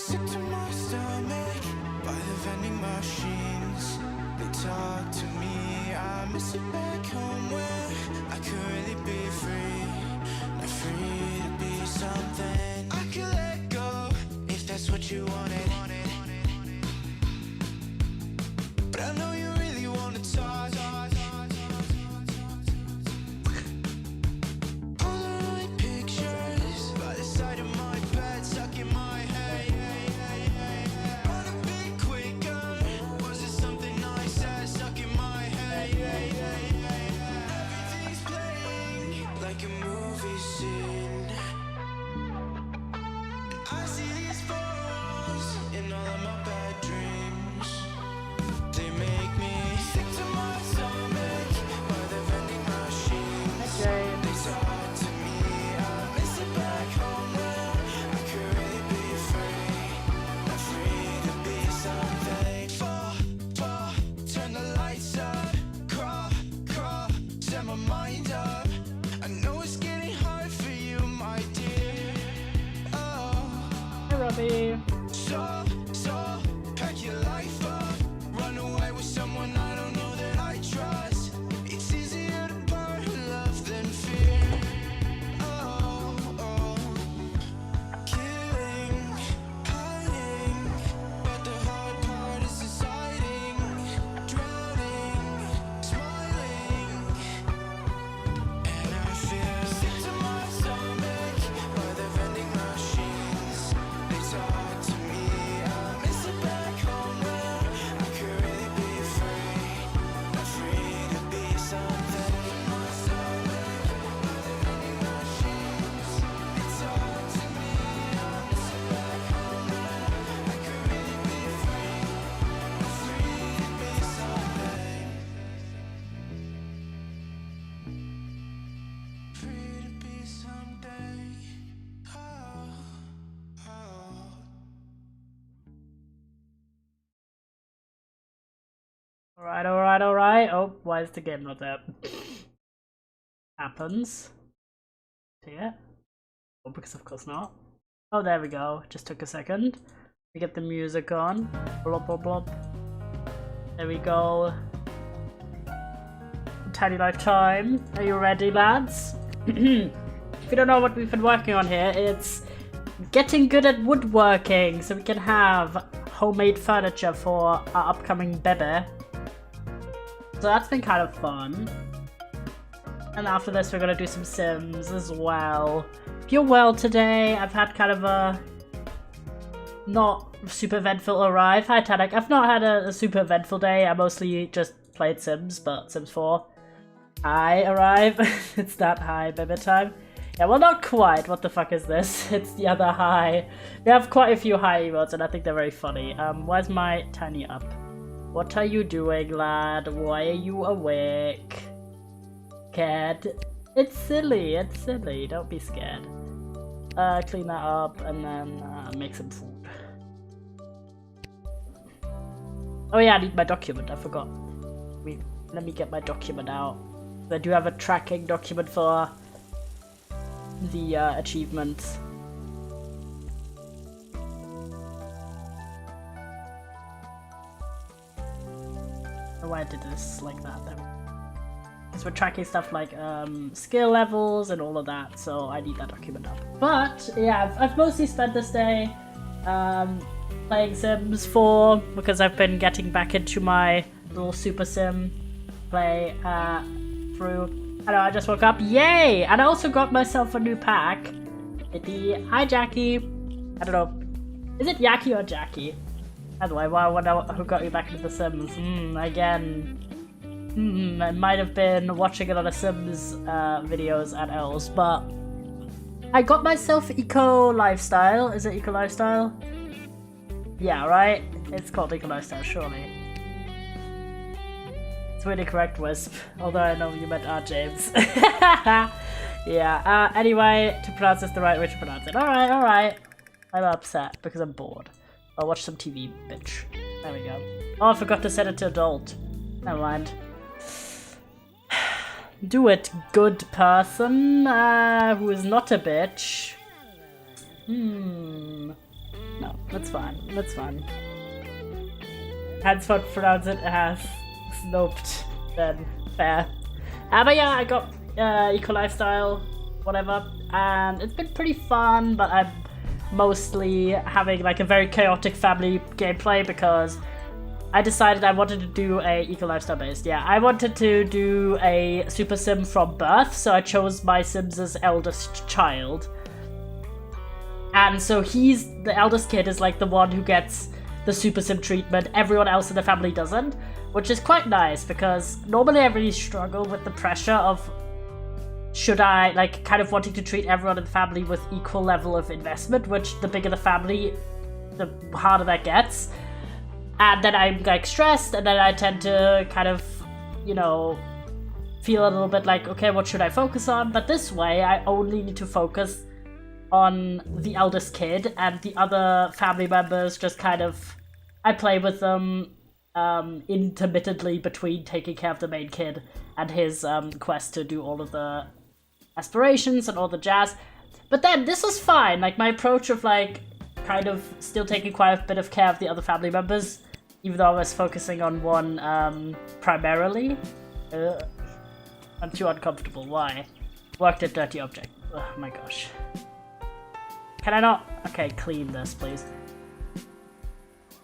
sick to my stomach by the vending machines. They talk to me, I miss it back home where I could really be free. Not free to be something I could let go if that's what you wanted. But I know you really wanna talk. Polaroid pictures by the side of my bed, stuck in my head. Wanna be quicker? Was it something I said stuck in my head? Everything's playing like a movie scene. I see these photos in all of my bad dreams. They make me sick to my stomach by the vending machines. They talk to me, I miss it back home where I could really be free. Not free to be something. Fall, turn the lights up. Crawl, set my mind up. I know it's getting hard for you, my dear. Oh, Hey, Robbie. so pack your life up. Run away with someone I don't know that I trust. It's easier to burn love than fear. Oh, killing, hiding, but the hard part is deciding. Drowning, smiling, and I feel sick to my stomach by the vending machines. They talk to me, I miss it back home where I could really be free. Not free to be something. My stomach by the vending machines. They talk to me, I miss it back home where I could really be free. Not free to be something. Free to be someday. Oh. Alright. Oh, why is the game not there? Happens. See it? Oh, because of course not. Oh, there we go. Just took a second. We get the music on. Blop, blop, blop. There we go. Tiny Life time. Are you ready, lads? If you don't know what we've been working on here, it's getting good at woodworking so we can have homemade furniture for our upcoming bebe. So that's been kind of fun. And after this we're gonna do some Sims as well. If you're well today, I've had kind of a not super eventful arrive. Hi Tanek, I've not had a super eventful day. I mostly just played Sims, but Sims 4. I arrive. It's that high bebe time. Yeah, well not quite. What the fuck is this? It's the other high. We have quite a few high emotes and I think they're very funny. Where's my tiny up? What are you doing, lad? Why are you awake? Scared? It's silly, don't be scared. Clean that up and then make some food. Oh yeah, I need my document, I forgot. Let me get my document out. I do have a tracking document for the achievements. Why I did this like that though? Because we're tracking stuff like skill levels and all of that, so I need that document up. But yeah, I've mostly spent this day playing Sims 4 because I've been getting back into my little Super Sim play through. I know, I just woke up, yay! And I also got myself a new pack. Hi Jackie. I don't know, is it Yaki or Jackie? By the way, I wonder who got you back into the Sims. Again. I might have been watching a lot of Sims videos at Els, but I got myself Eco Lifestyle. Is it Eco Lifestyle? Yeah, right? It's called Eco Lifestyle, surely. It's really correct, Wisp. Although I know you meant James. Yeah, anyway, to pronounce this the right way to pronounce it. Alright. I'm upset because I'm bored. I'll watch some TV, bitch. There we go. Oh, I forgot to set it to adult. Never mind. Do it, good person, who is not a bitch. No, That's fine. That's fine. Henceforth pronounce it as snoped. Then fair. But yeah, I got Eco Lifestyle, whatever, and it's been pretty fun, but I'm mostly having like a very chaotic family gameplay because I decided I wanted to do a Eco Lifestyle based. Yeah, I wanted to do a Super Sim from birth, so I chose my Sims' eldest child. And so the eldest kid is like the one who gets the Super Sim treatment, everyone else in the family doesn't, which is quite nice because normally I really struggle with the pressure of should I, like, kind of wanting to treat everyone in the family with equal level of investment, which the bigger the family, the harder that gets. And then I'm like stressed, and then I tend to kind of, you know, feel a little bit like, okay, what should I focus on? But this way, I only need to focus on the eldest kid, and the other family members just kind of, I play with them intermittently between taking care of the main kid and his quest to do all of the aspirations and all the jazz. But then this was fine, like my approach of like kind of still taking quite a bit of care of the other family members, even though I was focusing on one primarily. I'm too uncomfortable. Why? Worked at dirty object. Oh my gosh. Can I not? Okay, clean this, please.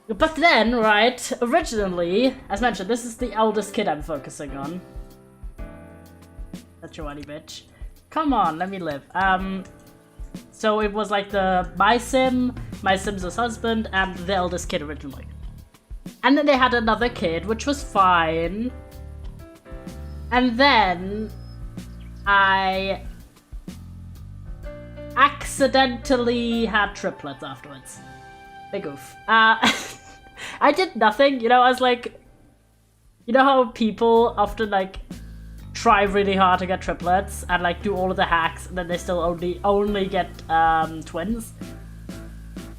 But then, right, originally, as mentioned, this is the eldest kid I'm focusing on. That's your whiny bitch. Come on, let me live. So it was like my Sim's husband, and the eldest kid originally. And then they had another kid, which was fine. And then I accidentally had triplets afterwards. Big oof. I did nothing, you know, I was like, you know how people often like try really hard to get triplets and like do all of the hacks and then they still only get twins?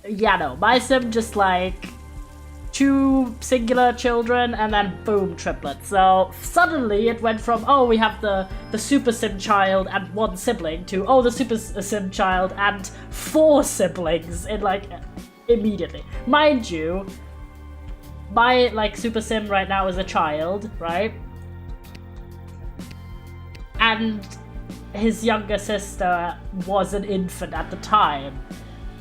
Yeah, no, my sim just like 2 singular children and then boom, triplets. So suddenly it went from, oh, we have the Super Sim child and 1 sibling to, oh, the Super Sim child and 4 siblings in like immediately. Mind you, my like Super Sim right now is a child, right? And his younger sister was an infant at the time.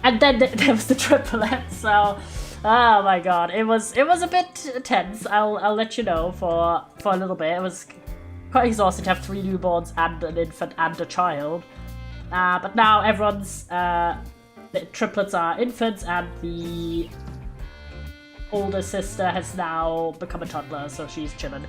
And then there was the triplet, so oh my god, it was a bit tense. I'll let you know for a little bit. It was quite exhausting to have 3 newborns and an infant and a child. But now everyone's the triplets are infants, and the older sister has now become a toddler, so she's chilling.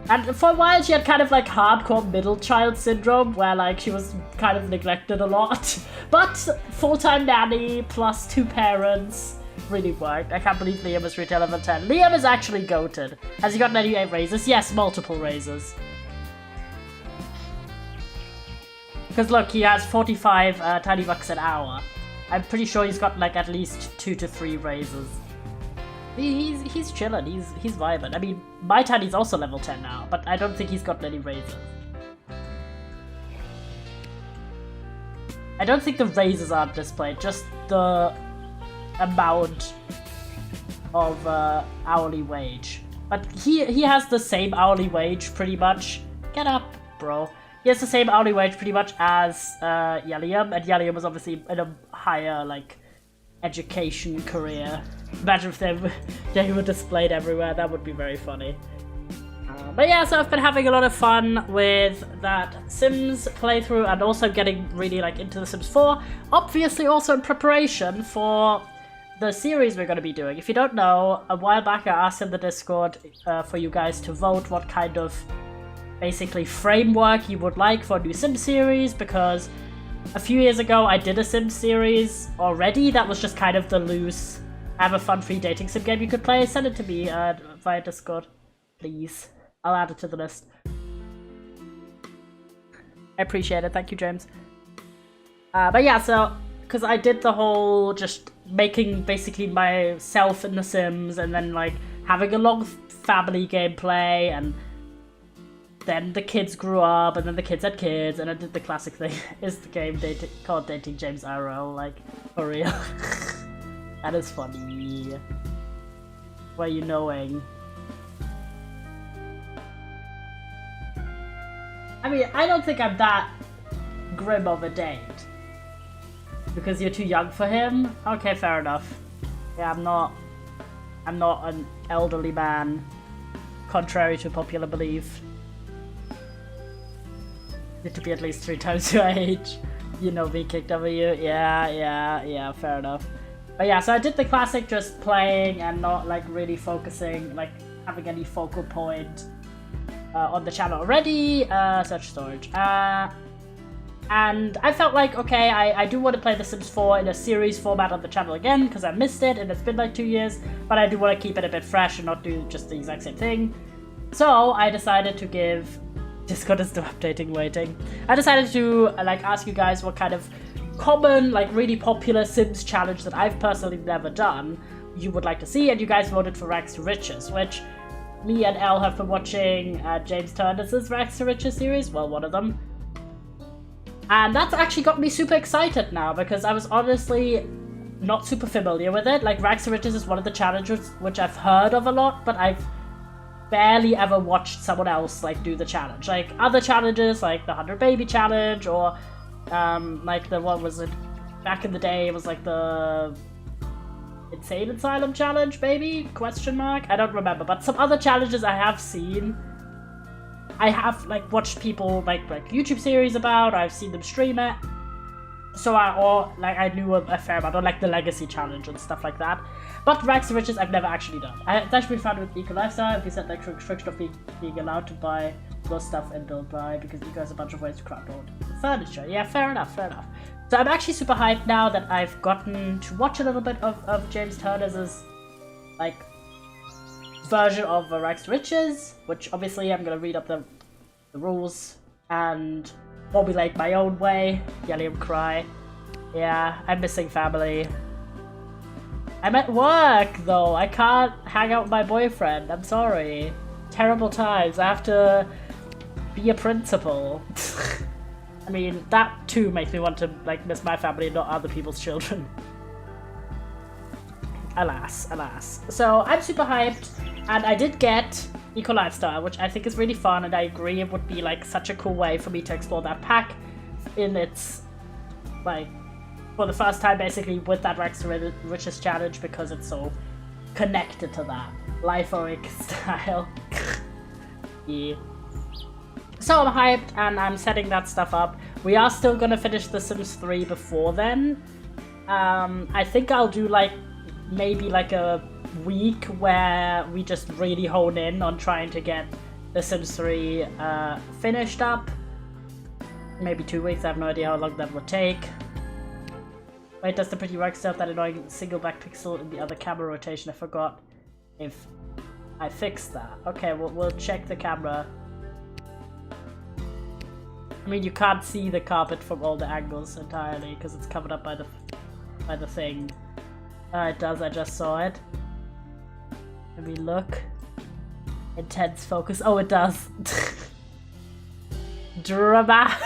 And for a while she had kind of like hardcore middle child syndrome, where like she was kind of neglected a lot. But full-time nanny plus 2 parents really worked. I can't believe Liam is retail level 10. Liam is actually goated. Has he gotten any raises? Yes, multiple raises. Because look, he has 45 tiny bucks an hour. I'm pretty sure he's got like at least 2 to 3 raises. He's chilling, he's vibing. I mean, my tiny's also level 10 now, but I don't think he's gotten any raises. I don't think the raises aren't displayed, just the amount of hourly wage. But he has the same hourly wage pretty much. Get up, bro. He has the same hourly wage pretty much as Yalium, and Yalium was obviously in a higher like education career. Imagine if they were displayed everywhere, that would be very funny. But yeah, so I've been having a lot of fun with that Sims playthrough and also getting really like into The Sims 4. Obviously also in preparation for the series we're going to be doing. If you don't know, a while back I asked in the Discord for you guys to vote what kind of basically framework you would like for a new Sim series, because a few years ago I did a Sim series already that was just kind of the loose, have a fun free dating sim game you could play. Send it to me via Discord, please. I'll add it to the list. I appreciate it, thank you, James. But yeah, so, because I did the whole just making basically myself in The Sims and then like having a long family gameplay, and then the kids grew up, and then the kids had kids, and I did the classic thing, is the game called Dating James IRL, like, for real. That is funny. What are you knowing? I mean, I don't think I'm that grim of a date. Because you're too young for him? Okay, fair enough. Yeah, I'm not an elderly man, contrary to popular belief. Need to be at least 3 times your age. You know me, Kick W. Yeah, fair enough. But yeah, so I did the classic just playing and not like really focusing, like having any focal point on the channel already. Search storage. And I felt like, okay, I do want to play The Sims 4 in a series format on the channel again, because I missed it and it's been like 2 years, but I do want to keep it a bit fresh and not do just the exact same thing. So I decided to give... Discord is still updating, waiting. I decided to like ask you guys what kind of common, like really popular Sims challenge that I've personally never done you would like to see, and you guys voted for Rags to Riches, which me and Elle have been watching James Turner's Rags to Riches series, well, one of them. And that's actually got me super excited now, because I was honestly not super familiar with it. Like, Rags to Riches is one of the challenges which I've heard of a lot, but I've barely ever watched someone else, like, do the challenge. Like, other challenges, like the 100 Baby Challenge, or, like, the, what was it? Back in the day, it was like the Insane Asylum Challenge, maybe? Question mark? I don't remember, but some other challenges I have seen. I have like watched people like YouTube series about, or I've seen them stream it. So I knew a fair amount, or like the Legacy Challenge and stuff like that. But Rags to Riches I've never actually done. It's actually fun with Eco Lifestyle if you said like restriction of being allowed to buy those stuff and build by, because Eco has a bunch of ways to crowdfund furniture. Yeah, fair enough. So I'm actually super hyped now that I've gotten to watch a little bit of James Turner's like version of Rags to Riches, which obviously I'm gonna read up the rules and formulate my own way. Yellium cry. Yeah, I'm missing family. I'm at work though. I can't hang out with my boyfriend. I'm sorry. Terrible times. I have to be a principal. I mean, that too makes me want to like miss my family and not other people's children. Alas. So I'm super hyped, and I did get Eco Lifestyle, which I think is really fun, and I agree it would be like such a cool way for me to explore that pack in its, like, for the first time basically with that Rags to Riches challenge, because it's so connected to that Life-oic style. Yeah. So I'm hyped and I'm setting that stuff up. We are still gonna finish The Sims 3 before then. I think I'll do like maybe like a week where we just really hone in on trying to get The Sims 3 finished up. Maybe 2 weeks, I have no idea how long that would take. Wait, does the pretty work stuff that annoying single back pixel in the other camera rotation? I forgot if I fixed that. Okay, we'll check the camera. I mean, you can't see the carpet from all the angles entirely because it's covered up by the thing. It does, I just saw it. Let me look. Intense focus. Oh, it does. Drama.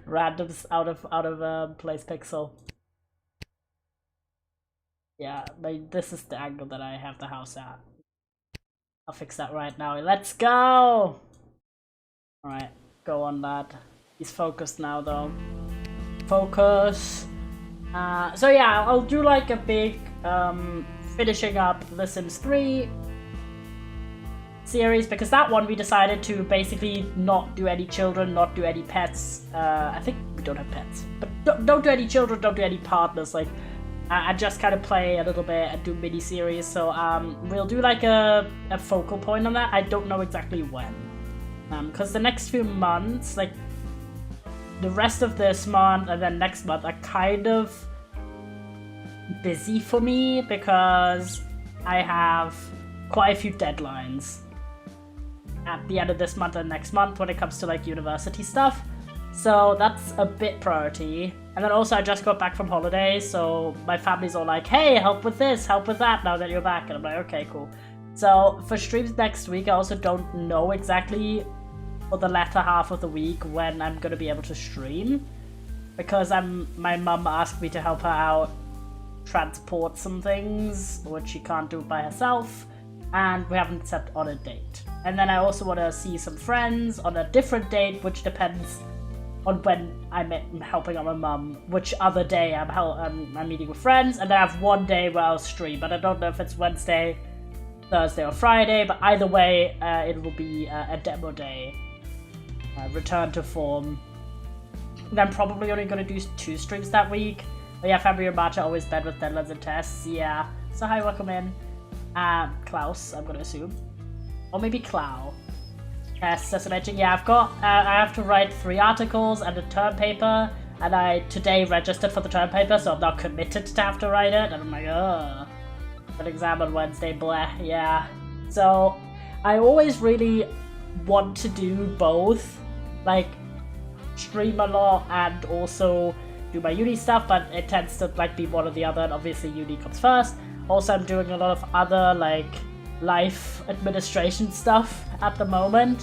Randoms out of place pixel. Yeah, this is the angle that I have the house at. I'll fix that right now. Let's go! Alright, go on, lad. He's focused now, though. Focus. So yeah, I'll do like a big finishing up The Sims 3 series, because that one we decided to basically not do any children, not do any pets. I think we don't have pets, but don't do any children, don't do any partners. Like, I just kind of play a little bit and do mini series. So we'll do like a focal point on that. I don't know exactly when, because the next few months, like the rest of this month and then next month, are kind of busy for me because I have quite a few deadlines at the end of this month and next month when it comes to like university stuff. So that's a bit priority. And then also I just got back from holidays, so my family's all like, hey, help with this, help with that now that you're back. And I'm like, okay, cool. So for streams next week, I also don't know exactly for the latter half of the week when I'm gonna be able to stream, because my mum asked me to help her out transport some things, which she can't do by herself, and we haven't set on a date. And then I also want to see some friends on a different date, which depends on when I'm helping out my mum, which other day I'm meeting with friends, and then I have one day where I'll stream, but I don't know if it's Wednesday, Thursday, or Friday, but either way, it will be a demo day. Return to form. And I'm probably only going to do 2 streams that week. But yeah, February and March are always bad with deadlines and tests, yeah. So hi, welcome in. Klaus, I'm going to assume. Or maybe Clow. Assassinating. Yeah, I have to write 3 articles and a term paper, and I today registered for the term paper, so I'm not committed to have to write it, and I'm like, ugh. An exam on Wednesday, bleh, yeah. So, I always really want to do both, like, stream a lot and also do my uni stuff, but it tends to, like, be one or the other, and obviously uni comes first. Also, I'm doing a lot of other, like, life administration stuff at the moment,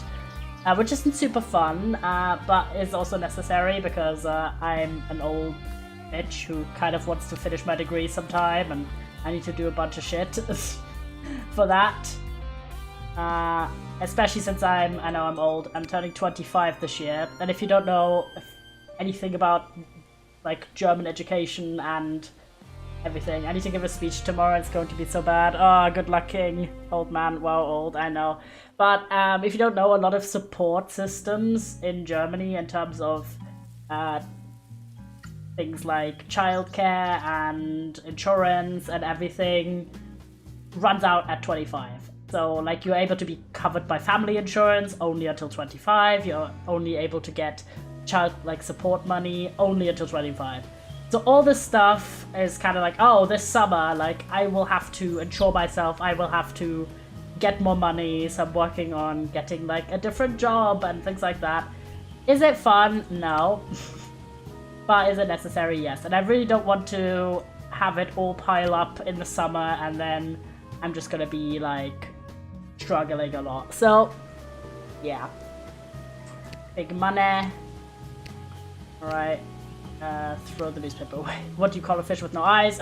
which isn't super fun, but is also necessary because I'm an old bitch who kind of wants to finish my degree sometime, and I need to do a bunch of shit for that. Especially since I know I'm old. I'm turning 25 this year, and if you don't know anything about like German education and everything, I need to give a speech tomorrow. It's going to be so bad. Oh, good luck, King. Old man. Well, old, I know. But if you don't know, a lot of support systems in Germany in terms of things like childcare and insurance and everything runs out at 25. So, like, you're able to be covered by family insurance only until 25. You're only able to get child, like, support money only until 25. So all this stuff is kind of like, oh, this summer, like, I will have to insure myself, I will have to get more money, so I'm working on getting, like, a different job and things like that. Is it fun? No. But is it necessary? Yes. And I really don't want to have it all pile up in the summer and then I'm just gonna be, like, struggling a lot. So, yeah. Big money. Alright. Throw the newspaper away. What do you call a fish with no eyes?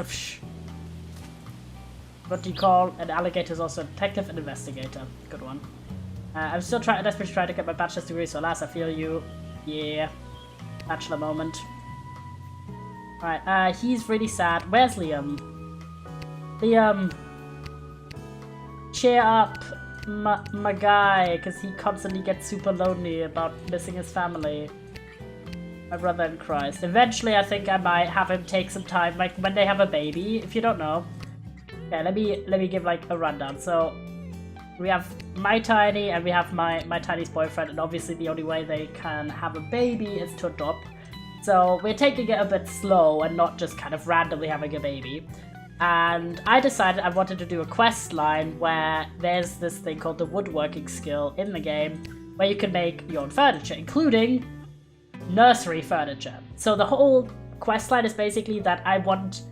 What do you call an alligator? Is also a detective and investigator. Good one. I'm still desperately trying to get my bachelor's degree, so alas, I feel you. Yeah. Bachelor moment. Alright, he's really sad. Where's Liam? Liam. Cheer up, my guy, because he constantly gets super lonely about missing his family. My brother in Christ. Eventually, I think I might have him take some time, like when they have a baby. If you don't know, okay, let me give like a rundown. So we have my Tiny and we have my Tiny's boyfriend, and obviously the only way they can have a baby is to adopt. So we're taking it a bit slow and not just kind of randomly having a baby. And I decided I wanted to do a quest line where there's this thing called the woodworking skill in the game, where you can make your own furniture, including nursery furniture. So the whole quest line is basically that I want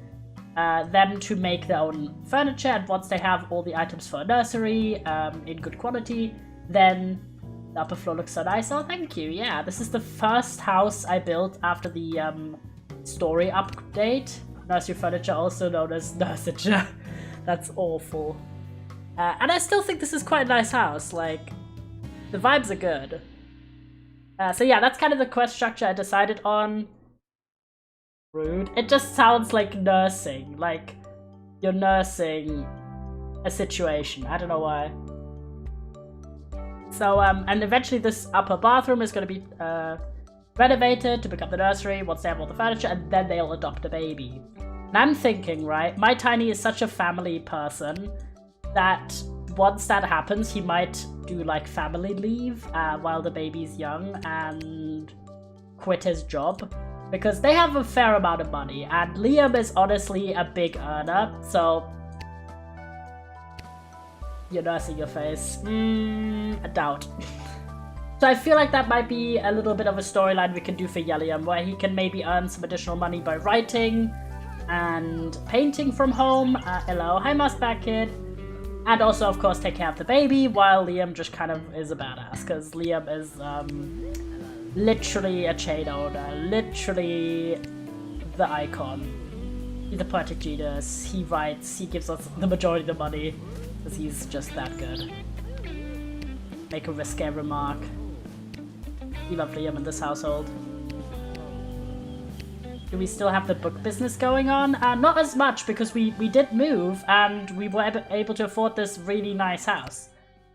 them to make their own furniture, and once they have all the items for a nursery in good quality, then the upper floor looks so nice. Oh, thank you. Yeah, this is the first house I built after the story update. Nursery furniture, also known as nurseture. That's awful. And I still think this is quite a nice house. Like, the vibes are good. So yeah, that's kind of the quest structure I decided on. Rude. It just sounds like nursing. Like, you're nursing a situation. I don't know why. So, and eventually this upper bathroom is going to be renovated to become the nursery once they have all the furniture, and then they'll adopt a baby. And I'm thinking, right, my Tiny is such a family person that once that happens, he might do like family leave while the baby's young and quit his job, because they have a fair amount of money, and Liam is honestly a big earner, so you're nursing your face. I doubt. So I feel like that might be a little bit of a storyline we can do for Yelium, where he can maybe earn some additional money by writing and painting from home. Hello, hi Mossback Kid. And also, of course, take care of the baby, while Liam just kind of is a badass, because Liam is literally a chain owner, literally the icon. He's a poetic genius. He writes, he gives us the majority of the money, because he's just that good. Make a risque remark. We love Liam in this household. Do we still have the book business going on? Not as much, because we did move, and we were able to afford this really nice house.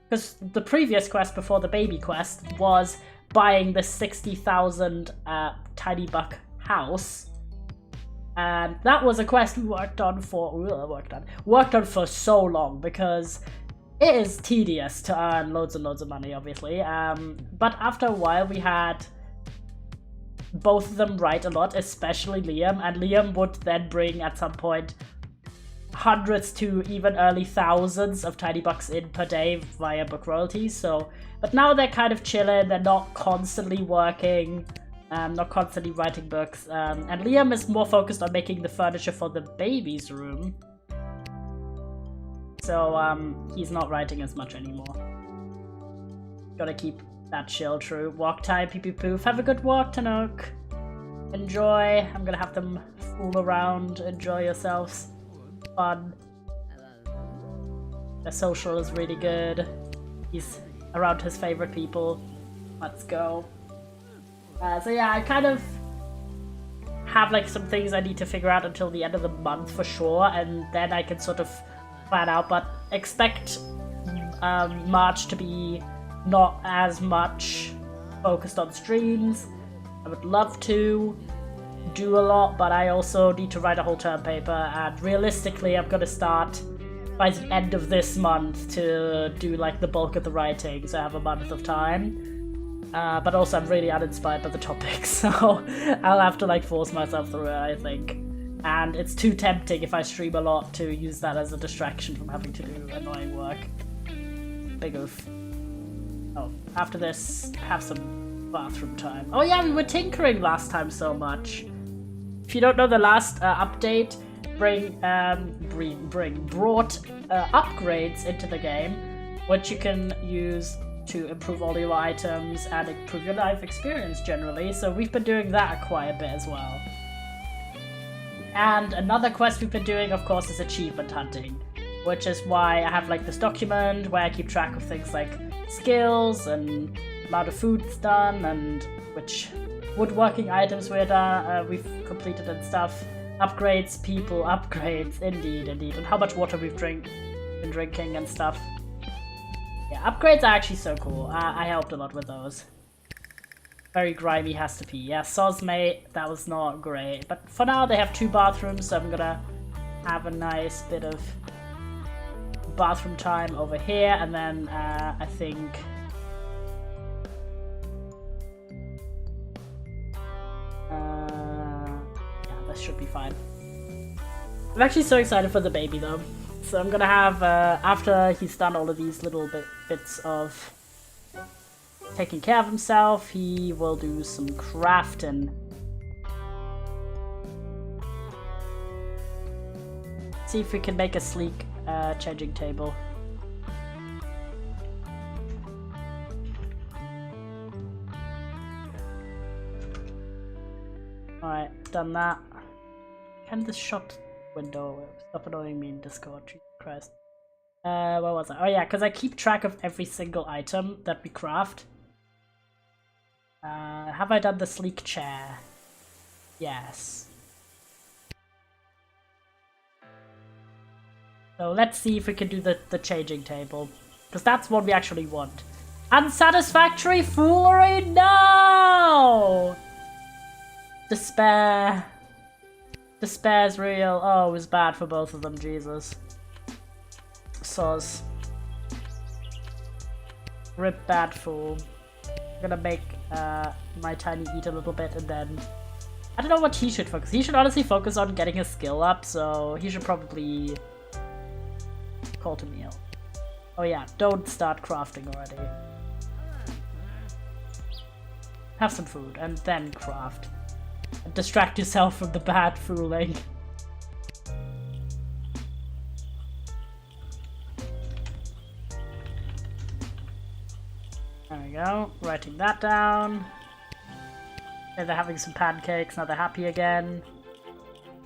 Because the previous quest before the baby quest was buying the 60,000 tiny buck house. And that was a quest we worked on for so long, because it is tedious to earn loads and loads of money, obviously. But after a while, we had both of them write a lot, especially Liam, and Liam would then bring at some point hundreds to even early thousands of tiny bucks in per day via book royalties. So, but now they're kind of chilling, they're not constantly working. Not constantly writing books, and Liam is more focused on making the furniture for the baby's room. So, he's not writing as much anymore. Gotta keep that chill true. Walk time, pee pee poof. Have a good walk, Tanook. Enjoy. I'm gonna have them fool around. Enjoy yourselves. Fun. The social is really good. He's around his favorite people. Let's go. So yeah, I kind of have like some things I need to figure out until the end of the month for sure, and then I can sort of plan out, but expect March to be not as much focused on streams. I would love to do a lot, but I also need to write a whole term paper, and realistically I'm gonna start by the end of this month to do like the bulk of the writing, so I have a month of time. But also I'm really uninspired by the topics, so I'll have to like force myself through it, I think. And it's too tempting if I stream a lot to use that as a distraction from having to do annoying work. Big oof. Oh, after this, have some bathroom time. Oh yeah, we were tinkering last time so much. If you don't know, the last update brought upgrades into the game, which you can use to improve all your items and improve your life experience generally, so we've been doing that quite a bit as well. And another quest we've been doing, of course, is achievement hunting, which is why I have like this document where I keep track of things like skills and amount of food's done and which woodworking items we've completed and stuff. Upgrades, people, upgrades, indeed, and how much water we've been drinking and stuff. Yeah, upgrades are actually so cool. I helped a lot with those. Very grimy, has to pee. Yeah, Sosmate, that was not great. But for now, they have 2 bathrooms, so I'm gonna have a nice bit of bathroom time over here. And then I think... yeah, this should be fine. I'm actually so excited for the baby, though. So I'm gonna have, after he's done all of these little bits of taking care of himself, he will do some crafting. See if we can make a sleek changing table. Alright, done that. Can this shut window stop annoying me in Discord? Jesus Christ. Where was I? Oh yeah, because I keep track of every single item that we craft. Have I done the sleek chair? Yes. So let's see if we can do the changing table. Because that's what we actually want. Unsatisfactory foolery? No! Despair. Despair's real. Oh, it was bad for both of them, Jesus. Soz. Rip bad fool. I'm gonna make my Tiny eat a little bit and then... I don't know what he should focus. He should honestly focus on getting his skill up, so he should probably call to meal. Oh yeah, don't start crafting already. Have some food and then craft. And distract yourself from the bad fooling. There we go, writing that down. Okay, they're having some pancakes, now they're happy again.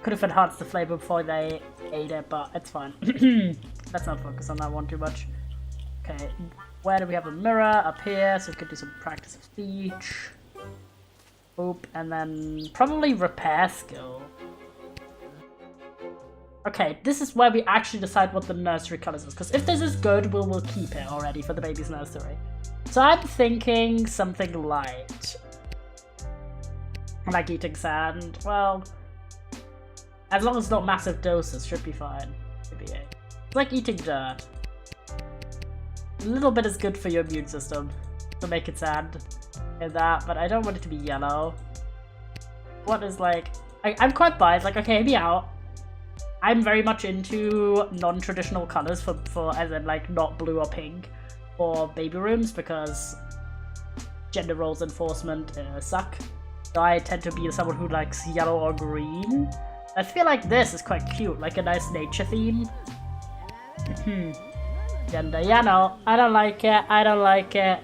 Could have enhanced the flavor before they ate it, but it's fine. Let's not focus on that one too much. Okay, where do we have a mirror? Up here, so we could do some practice of speech. Oop, and then probably repair skill. Okay, this is where we actually decide what the nursery colors is, because if this is good, we'll keep it already for the baby's nursery. So I'm thinking something light. Like eating sand. Well, as long as it's not massive doses, should be fine. Should be it. It's like eating dirt. A little bit is good for your immune system to make it sand and that, but I don't want it to be yellow. What is like... I'm quite biased. Like, okay, hear me out. I'm very much into non-traditional colors for as in like not blue or pink for baby rooms because gender roles enforcement suck. So I tend to be someone who likes yellow or green. I feel like this is quite cute, like a nice nature theme. Gender, yeah, no, I don't like it. I don't like it.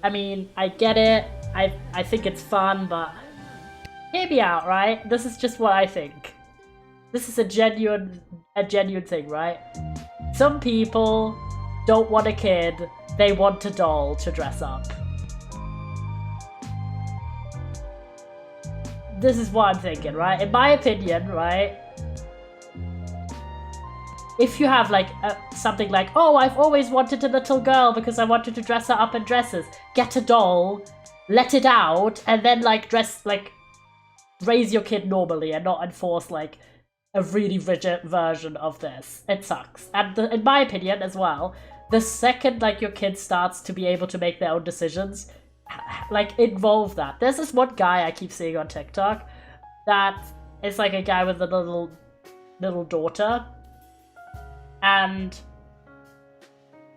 I mean, I get it. I think it's fun, but hear me out, right? This is just what I think. This is a genuine thing, right? Some people don't want a kid, they want a doll to dress up. This is what I'm thinking, right? In my opinion, right? If you have like something like, oh, I've always wanted a little girl because I wanted to dress her up in dresses. Get a doll, let it out, and then like raise your kid normally and not enforce like a really rigid version of this. It sucks. And in my opinion as well, the second like your kid starts to be able to make their own decisions, like involve that. There's this one guy I keep seeing on TikTok that is like a guy with a little daughter, and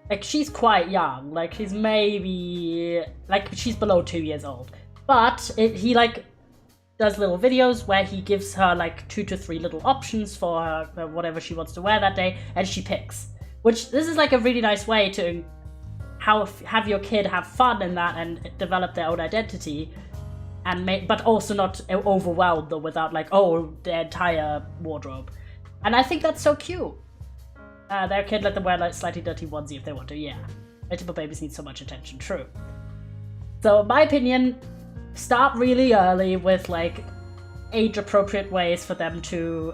like she's quite young, like she's maybe like she's below 2 years old, but he like does little videos where he gives her like 2 to 3 little options for her, whatever she wants to wear that day, and she picks. Which this is like a really nice way to have your kid have fun in that and develop their own identity, and but also not overwhelm them without like, oh, their entire wardrobe. And I think that's so cute. Their kid, let them wear like slightly dirty onesie if they want to. Yeah, multiple babies need so much attention. True. So in my opinion, start really early with like age-appropriate ways for them to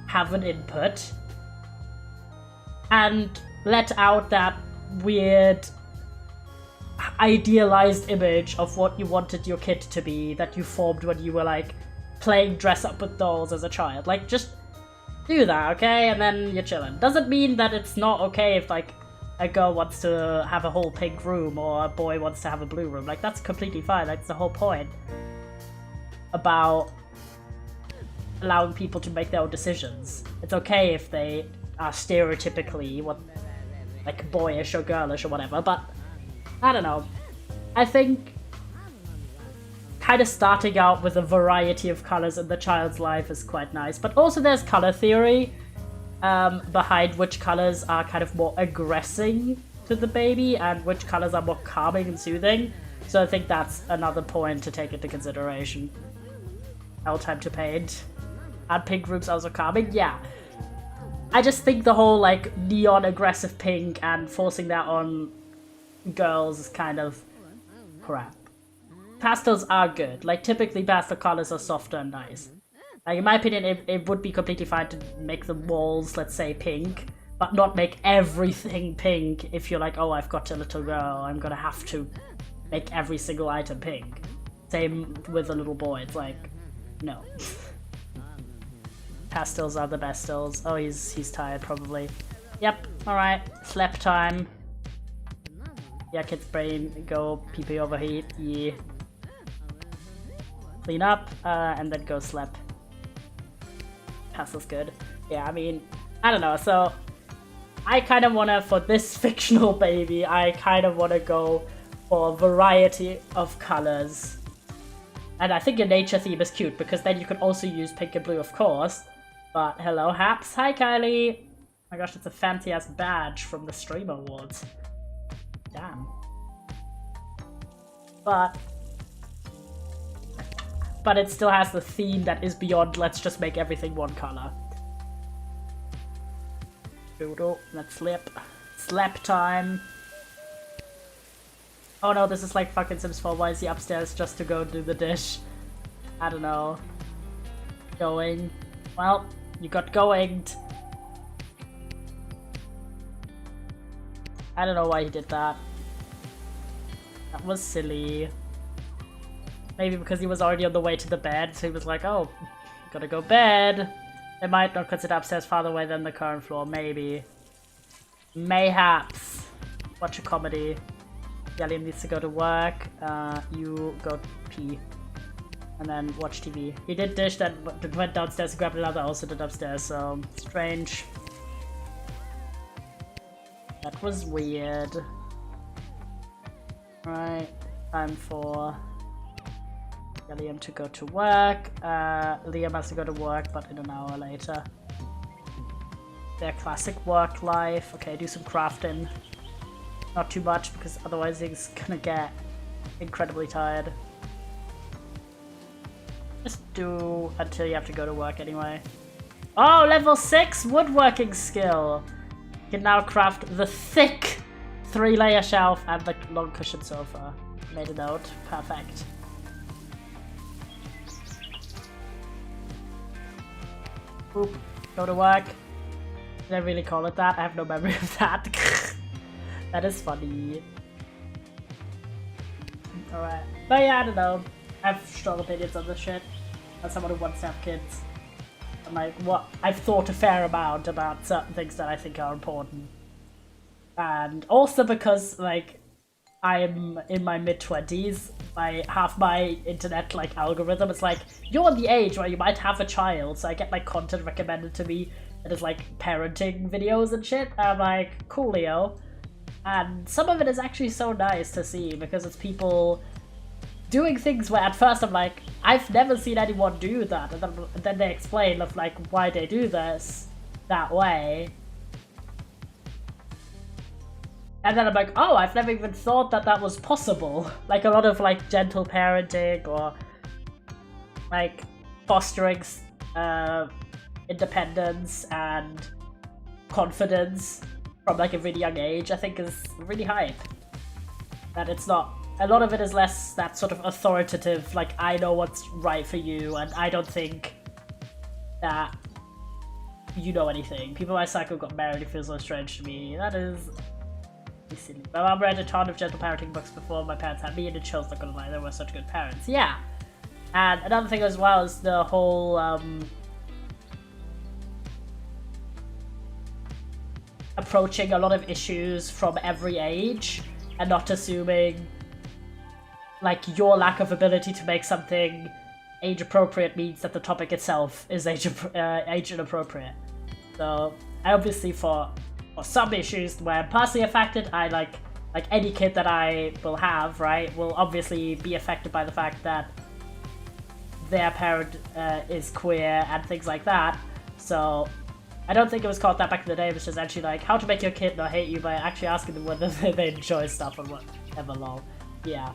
have an input, and let out that weird idealized image of what you wanted your kid to be that you formed when you were like playing dress up with dolls as a child. Like, just do that, okay? And then you're chilling. Doesn't mean that it's not okay if like a girl wants to have a whole pink room or a boy wants to have a blue room. Like, that's completely fine. That's the whole point about allowing people to make their own decisions. It's okay if they are stereotypically what, like, boyish or girlish or whatever, but I don't know. I think kind of starting out with a variety of colors in the child's life is quite nice, but also there's color theory behind which colors are kind of more aggressing to the baby and which colors are more calming and soothing. So I think that's another point to take into consideration. No time to paint. And pink rooms also calming? Yeah. I just think the whole like neon aggressive pink and forcing that on girls is kind of crap. Pastels are good. Like, typically pastel colors are softer and nice. Like, in my opinion, it would be completely fine to make the walls, let's say, pink, but not make everything pink if you're like, oh, I've got a little girl, I'm gonna have to make every single item pink. Same with a little boy, it's like, no. Pastels are the bestels. Oh, he's tired, probably. Yep, alright, sleep time. Yeah, kid's brain, go pee-pee overheat, yeah. Clean up, and then go sleep. Pastel's good. Yeah, I mean, I don't know, so I kind of want to, for this fictional baby, I kind of want to go for a variety of colors. And I think a nature theme is cute, because then you could also use pink and blue, of course. But hello, Haps. Hi, Kylie. Oh my gosh, it's a fancy-ass badge from the Streamer Awards. Damn. But but it still has the theme that is beyond let's just make everything one color. Doodle, let's slip. Slap time. Oh no, this is like fucking Sims 4. Why is he upstairs just to go do the dish? I don't know. Going. Well, you got going. I don't know why he did that. That was silly. Maybe because he was already on the way to the bed, so he was like, oh, gotta go bed. They might not consider upstairs farther away than the current floor, maybe. Mayhaps. Watch a comedy. Liam needs to go to work, you go pee. And then watch TV. He did dish, that went downstairs, grabbed another, also did upstairs, so strange. That was weird. Right, time for Liam to go to work. Liam has to go to work, but in an hour later. Their classic work life. Okay, do some crafting. Not too much, because otherwise he's gonna get incredibly tired. Just do until you have to go to work anyway. Oh, level 6 woodworking skill! You can now craft the thick 3-layer shelf and the long cushion sofa. Made a note. Perfect. Oop. Go to work. Did I really call it that? I have no memory of that. That is funny. Alright. But yeah, I don't know. I have strong opinions on this shit. As someone who wants to have kids. I'm like, what? I've thought a fair amount about certain things that I think are important. And also because, like, I'm in my mid-20s, half my internet, like, algorithm, it's like, you're the age where you might have a child, so I get, like, content recommended to me that is, like, parenting videos and shit. And I'm like, coolio. And some of it is actually so nice to see, because it's people doing things where at first I'm like, I've never seen anyone do that, and then they explain of like why they do this that way. And then I'm like, oh, I've never even thought that that was possible. Like a lot of like gentle parenting or like fostering independence and confidence from like a really young age, I think is really hype. That it's not, a lot of it is less that sort of authoritative, like I know what's right for you and I don't think that you know anything. People my cycle got married, it feels so strange to me. That is silly. My mom read a ton of gentle parenting books before my parents had me, and it shows, not gonna lie, they were such good parents. Yeah. And another thing as well is the whole approaching a lot of issues from every age and not assuming like your lack of ability to make something age appropriate means that the topic itself is age inappropriate. So I obviously for some issues where I'm personally affected, I like any kid that I will have, right, will obviously be affected by the fact that their parent is queer and things like that. So I don't think it was called that back in the day. It was just actually like how to make your kid not hate you by actually asking them whether they enjoy stuff or whatever. Lol. Yeah.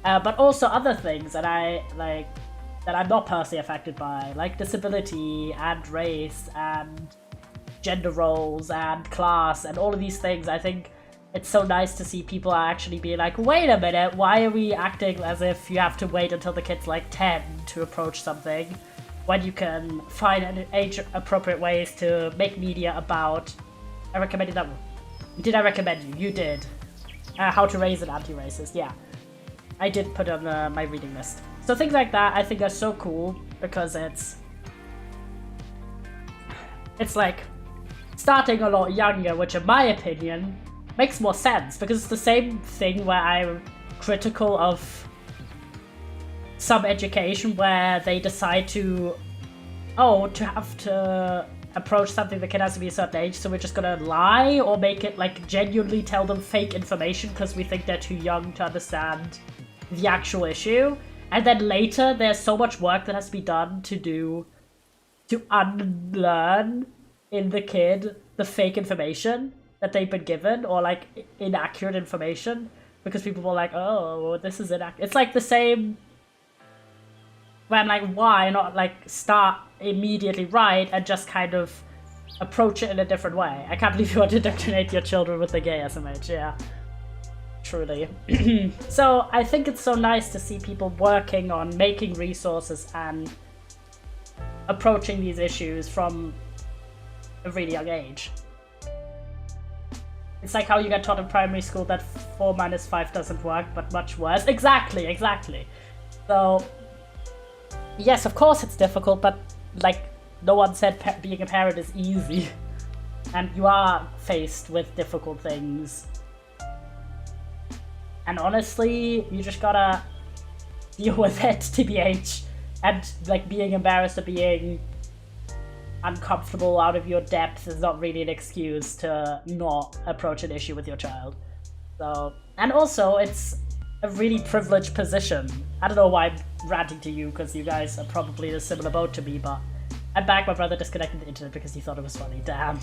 But also other things that I like that I'm not personally affected by, like disability and race and gender roles and class and all of these things. I think it's so nice to see people are actually being like, wait a minute, why are we acting as if you have to wait until the kid's like 10 to approach something when you can find age-appropriate ways to make media about... I recommended that one. Did I recommend you? You did. How to raise an anti-racist, yeah. I did put on my reading list. So things like that I think are so cool because it's like starting a lot younger, which in my opinion makes more sense because it's the same thing where I'm critical of some education where they decide to have to approach something the kid has to be a certain age, so we're just gonna lie or make it like genuinely tell them fake information because we think they're too young to understand the actual issue. And then later there's so much work that has to be done to unlearn in the kid the fake information that they've been given or like inaccurate information because people were like, oh, this is inaccurate. It's like the same Where I'm like, why not like start immediately right and just kind of approach it in a different way? I can't believe you want to indoctrinate your children with the gay SMH, yeah. Truly. So I think it's so nice to see people working on making resources and approaching these issues from a really young age. It's like how you get taught in primary school that 4 minus 5 doesn't work, but much worse. Exactly. So, yes, of course it's difficult, but like no one said being a parent is easy. And you are faced with difficult things. And honestly, you just gotta deal with it, TBH. And like being embarrassed or being uncomfortable out of your depth is not really an excuse to not approach an issue with your child. So, and also it's a really privileged position. I don't know why I'm ranting to you, because you guys are probably in a similar boat to me, but I'm back. My brother disconnected the internet because he thought it was funny, damn.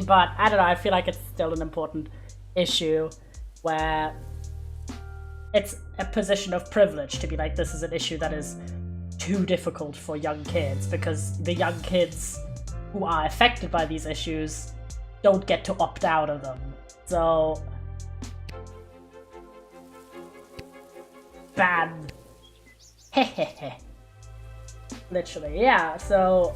But I don't know, I feel like it's still an important issue where it's a position of privilege to be like, this is an issue that is too difficult for young kids, because the young kids who are affected by these issues don't get to opt out of them. So, ban. Hehehe. Literally, yeah. So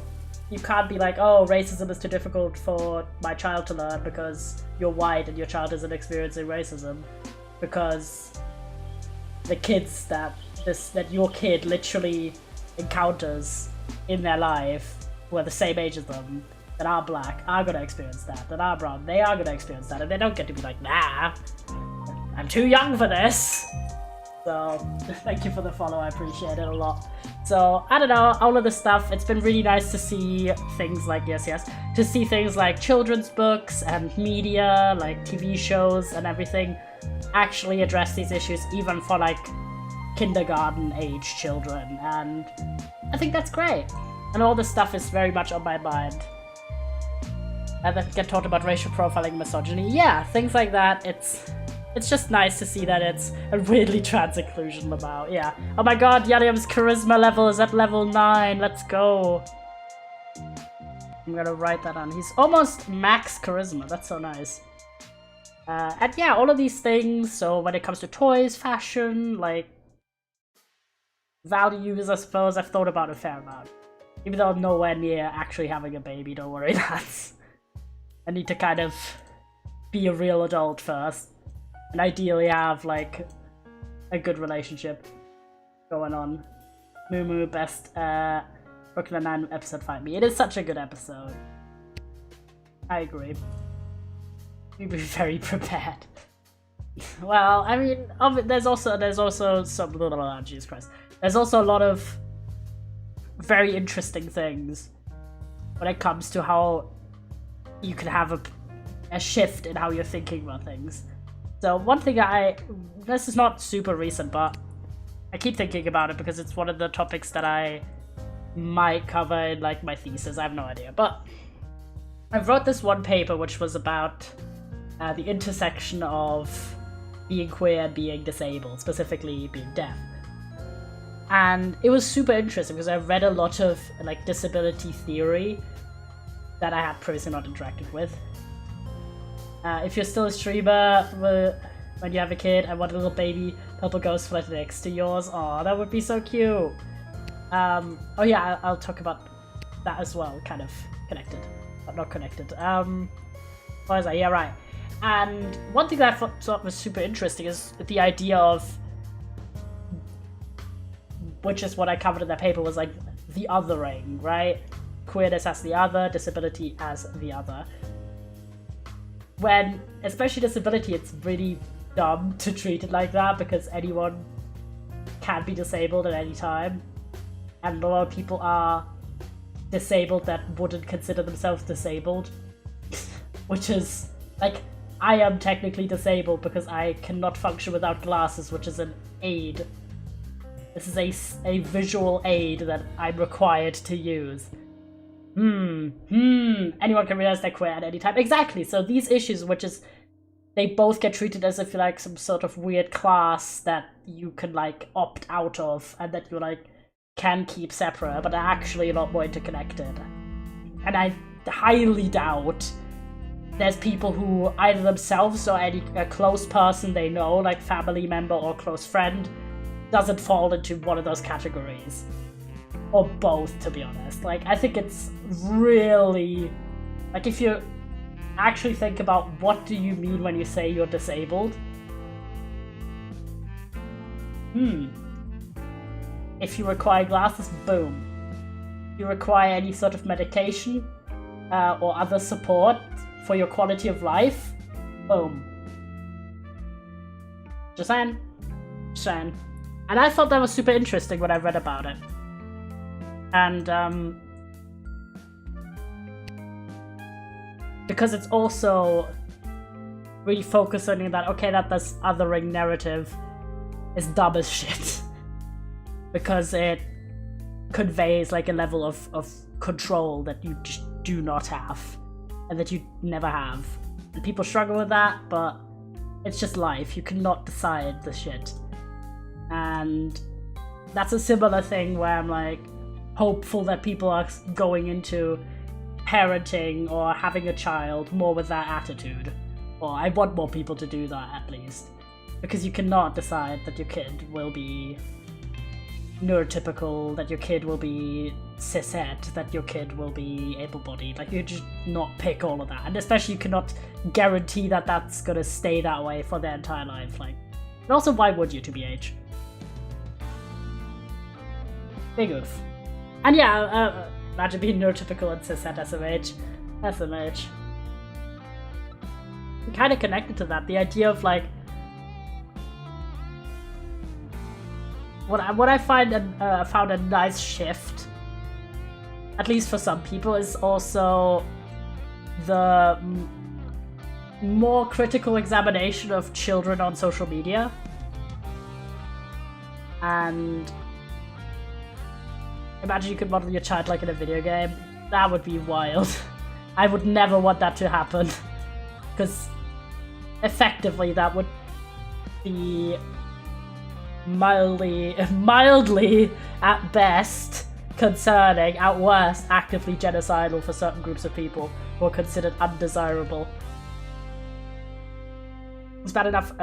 you can't be like, oh, racism is too difficult for my child to learn because you're white and your child isn't experiencing racism, because the kids that your kid literally encounters in their life who are the same age as them, that are black, are gonna experience that are brown, they are gonna experience that, and they don't get to be like, nah, I'm too young for this. So thank you for the follow, I appreciate it a lot. So I don't know, all of this stuff, it's been really nice to see things like, to see things like children's books and media, like TV shows and everything, actually address these issues, even for like kindergarten age children, and I think that's great. And all this stuff is very much on my mind. And then get taught about racial profiling, misogyny, yeah, things like that. It's just nice to see that it's a weirdly trans inclusion about, yeah. Oh my god, Yadium's charisma level is at level 9, let's go. I'm gonna write that on. He's almost max charisma, that's so nice. And yeah, all of these things, so when it comes to toys, fashion, like, values, I suppose, I've thought about a fair amount. Even though I'm nowhere near actually having a baby, don't worry, I need to kind of be a real adult first. And ideally have, like, a good relationship going on. Moo best, Brooklyn Nine episode Find Me. It is such a good episode. I agree. We'd be very prepared. Well, I mean, there's also some, Jesus Christ. There's also a lot of very interesting things when it comes to how you can have a shift in how you're thinking about things. So one thing this is not super recent, but I keep thinking about it because it's one of the topics that I might cover in like my thesis, I have no idea. But I wrote this one paper which was about the intersection of being queer and being disabled, specifically being deaf. And it was super interesting because I read a lot of like disability theory that I had previously not interacted with. If you're still a streamer when you have a kid and want a little baby purple ghost floating next to yours, oh, that would be so cute. Oh yeah, I'll talk about that as well, kind of connected, but not connected. What was I? Yeah, right. And one thing that I thought was super interesting is the idea of, which is what I covered in that paper, was like the othering, right? Queerness as the other, disability as the other. When, especially disability, it's really dumb to treat it like that because anyone can be disabled at any time. And a lot of people are disabled that wouldn't consider themselves disabled. Which is, like, I am technically disabled because I cannot function without glasses, which is an aid. This is a visual aid that I'm required to use. Anyone can realize they're queer at any time. Exactly, so these issues, which is, they both get treated as if you're like some sort of weird class that you can like opt out of, and that you're like can keep separate, but are actually a lot more interconnected. And I highly doubt there's people who either themselves or a close person they know, like family member or close friend, doesn't fall into one of those categories. Or both, to be honest. Like, I think it's really... Like, if you actually think about what do you mean when you say you're disabled? If you require glasses, boom. If you require any sort of medication or other support for your quality of life, boom. Just saying. And I thought that was super interesting when I read about it. And because it's also really focusing on that, okay, that this othering narrative is dumb as shit. Because it conveys like a level of control that you just do not have. And that you never have. And people struggle with that, but it's just life. You cannot decide the shit. And that's a similar thing where I'm like hopeful that people are going into parenting or having a child more with that attitude. Or I want more people to do that at least. Because you cannot decide that your kid will be neurotypical, that your kid will be cishet, that your kid will be able-bodied. Like, you just not pick all of that. And especially you cannot guarantee that that's gonna stay that way for their entire life. Like, and also, why would you, TBH? Big oof. And yeah, imagine being neurotypical and cishet SMH. SMH. I'm kind of connected to that. The idea of like, what I found a nice shift, at least for some people, is also the more critical examination of children on social media. And imagine you could model your child like in a video game. That would be wild. I would never want that to happen. Because effectively that would be mildly at best concerning, at worst actively genocidal for certain groups of people who are considered undesirable. It's bad enough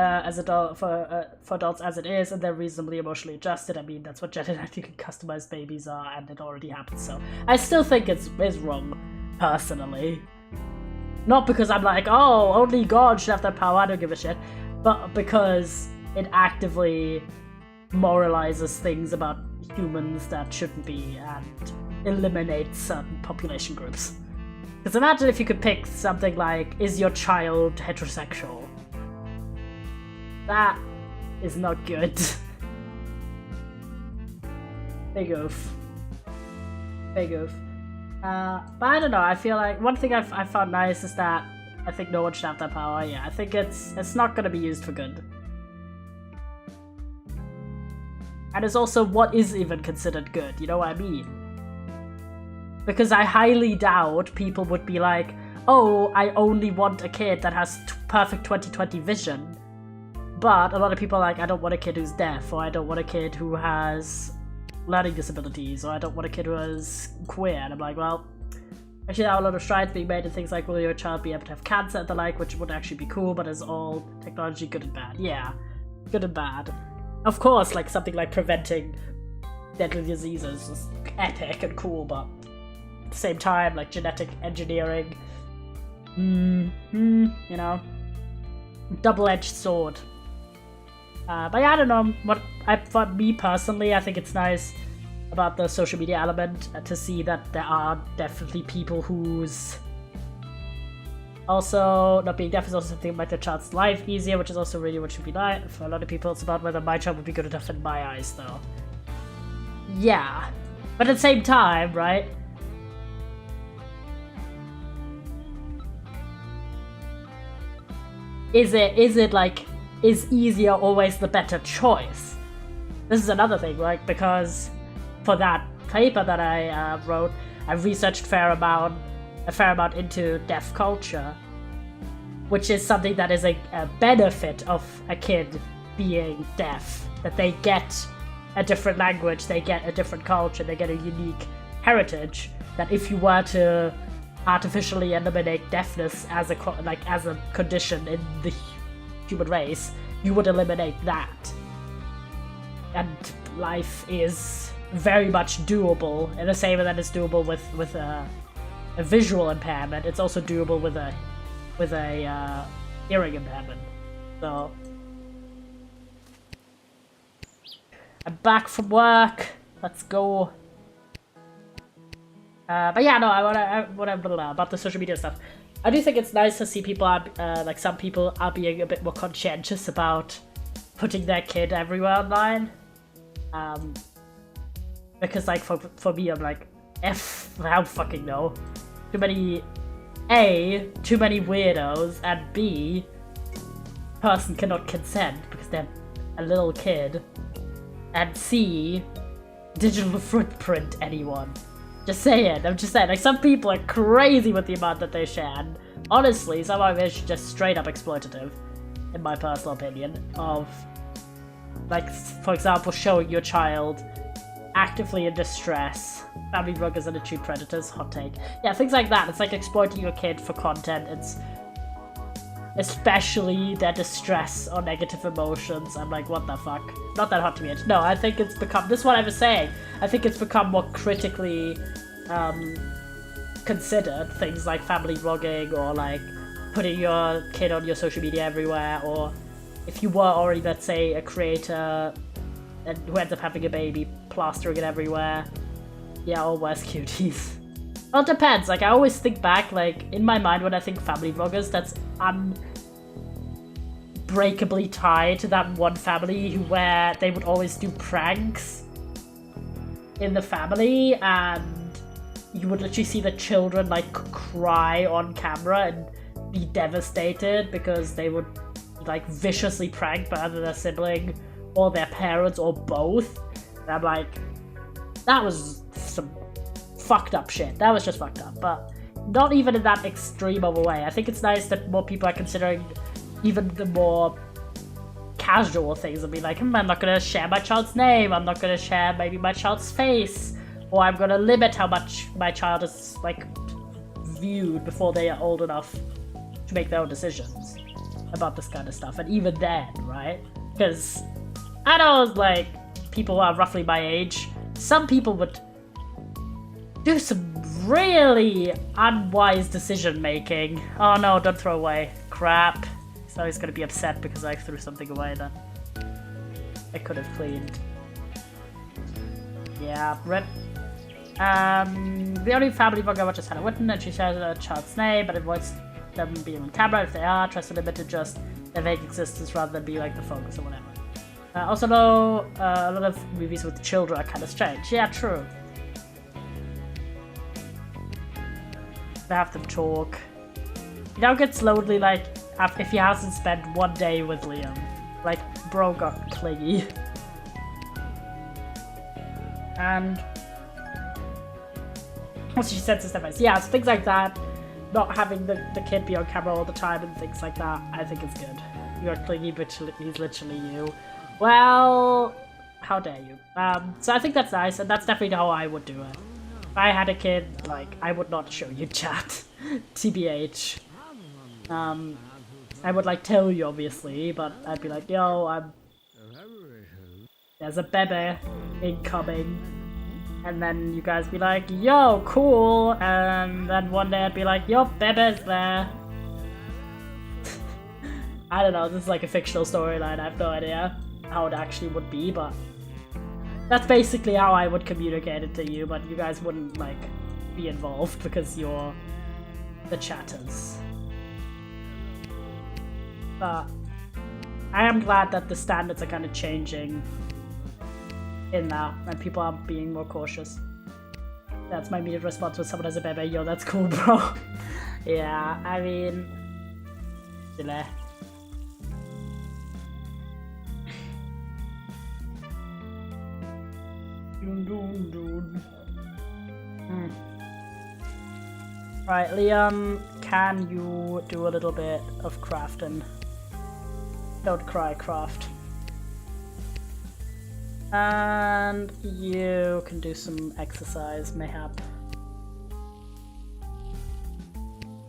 for adults as it is, and they're reasonably emotionally adjusted. I mean, that's what genetically customized babies are, and it already happens. So I still think it's wrong, personally. Not because I'm like, oh, only God should have that power, I don't give a shit, but because it actively moralizes things about humans that shouldn't be and eliminates certain population groups. Because imagine if you could pick something like, is your child heterosexual? That is not good. Big oof. Big oof. But I don't know, I feel like one thing I found nice is that I think no one should have that power. Yeah, I think it's not gonna be used for good. And it's also what is even considered good, you know what I mean? Because I highly doubt people would be like, oh, I only want a kid that has perfect 20/20 vision. But a lot of people are like, I don't want a kid who's deaf, or I don't want a kid who has learning disabilities, or I don't want a kid who is queer. And I'm like, well, actually there are a lot of strides being made in things like, will your child be able to have cancer and the like, which would actually be cool, but is all technology good and bad? Yeah, good and bad. Of course, like something like preventing deadly diseases is epic and cool, but at the same time, like genetic engineering, you know, double-edged sword. But yeah, I don't know, for me personally, I think it's nice about the social media element to see that there are definitely people whose also not being deaf is also something that make their child's life easier, which is also really what should be nice. For a lot of people, it's about whether my child would be good enough in my eyes, though. Yeah, but at the same time, right? Is it like, is easier always the better choice? This is another thing, right? Because for that paper that I wrote, I researched a fair amount into deaf culture, which is something that is a benefit of a kid being deaf, that they get a different language, they get a different culture, they get a unique heritage, that if you were to artificially eliminate deafness as a condition in the human race, you would eliminate that. And life is very much doable in the same way that it's doable with a visual impairment. It's also doable with a hearing impairment. So I'm back from work. Let's go. But yeah, no, I wanna about the social media stuff. I do think it's nice to see people are, like some people are being a bit more conscientious about putting their kid everywhere online. Because like for me, I'm like, I don't fucking know. Too many weirdos, and B, person cannot consent because they're a little kid, and C, digital footprint anyone. Just saying, I'm just saying, like some people are crazy with the amount that they share, and honestly, some of it is just straight up exploitative, in my personal opinion, of, like, for example, showing your child actively in distress, family bloggers and true predators, hot take. Yeah, things like that. It's like exploiting your kid for content. It's especially their distress or negative emotions. I'm like, what the fuck? Not that hot to me. No, I think it's become, this is what I was saying, I think it's become more critically considered, things like family vlogging or like putting your kid on your social media everywhere, or if you were already, let's say, a creator and who ends up having a baby, plastering it everywhere. Yeah, or worse, cuties. Well, it depends. Like, I always think back, like, in my mind when I think family vloggers, that's unbreakably tied to that one family where they would always do pranks in the family, and you would literally see the children, like, cry on camera and be devastated because they would, like, viciously pranked by either their sibling or their parents or both. And I'm like, that was some fucked up shit. That was just fucked up, but not even in that extreme of a way. I think it's nice that more people are considering even the more casual things and be like, I'm not gonna share my child's name, I'm not gonna share maybe my child's face, or I'm gonna limit how much my child is like viewed before they are old enough to make their own decisions about this kind of stuff. And even then, right? Because I know, like, people who are roughly my age, some people would do some really unwise decision making. Oh no, don't throw away. Crap. So he's gonna be upset because I threw something away then. I could have cleaned. Yeah, rip. The only family vlogger I watch is Hannah Witten, and she shares a child's name, but avoids them being on camera if they are, tries to limit to just their vague existence rather than be like the focus or whatever. Also though, a lot of movies with children are kind of strange. Yeah, true. They have them talk. He now gets lonely, like, if he hasn't spent one day with Liam. Like, bro got clingy. And also she senses them as, yeah, so things like that. Not having the kid be on camera all the time and things like that, I think is good. You're clingy, but he's literally you. Well, how dare you? So I think that's nice, and that's definitely how I would do it. If I had a kid, like, I would not show you chat. TBH. I would, like, tell you, obviously, but I'd be like, yo, there's a bebe incoming. And then you guys be like, yo, cool. And then one day I'd be like, yo, bebe's there. I don't know, this is like a fictional storyline, I have no idea how it actually would be, but that's basically how I would communicate it to you, but you guys wouldn't, like, be involved because you're the chatters. But I am glad that the standards are kind of changing in that, and people are being more cautious. That's my immediate response when someone has a baby. Yo, that's cool, bro. Yeah, I mean, silly. Right, Liam, can you do a little bit of crafting? Don't cry, craft. And you can do some exercise, mayhap.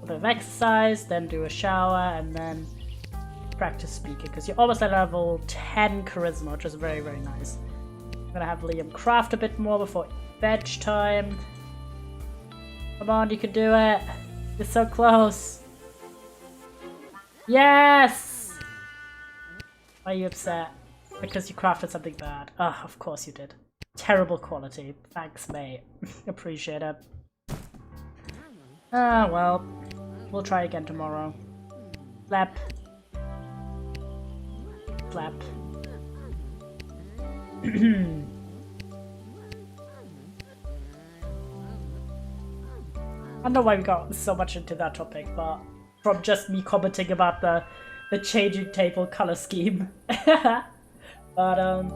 A bit of exercise, then do a shower, and then practice speaking, because you're almost at level 10 charisma, which is very, very nice. I'm gonna have Liam craft a bit more before veg time. Come on, you can do it. You're so close. Yes! Why are you upset? Because you crafted something bad. Ah, of course you did. Terrible quality. Thanks, mate. Appreciate it. Ah, well. We'll try again tomorrow. Slap. Slap. I don't know why we got so much into that topic, but from just me commenting about the changing table color scheme. But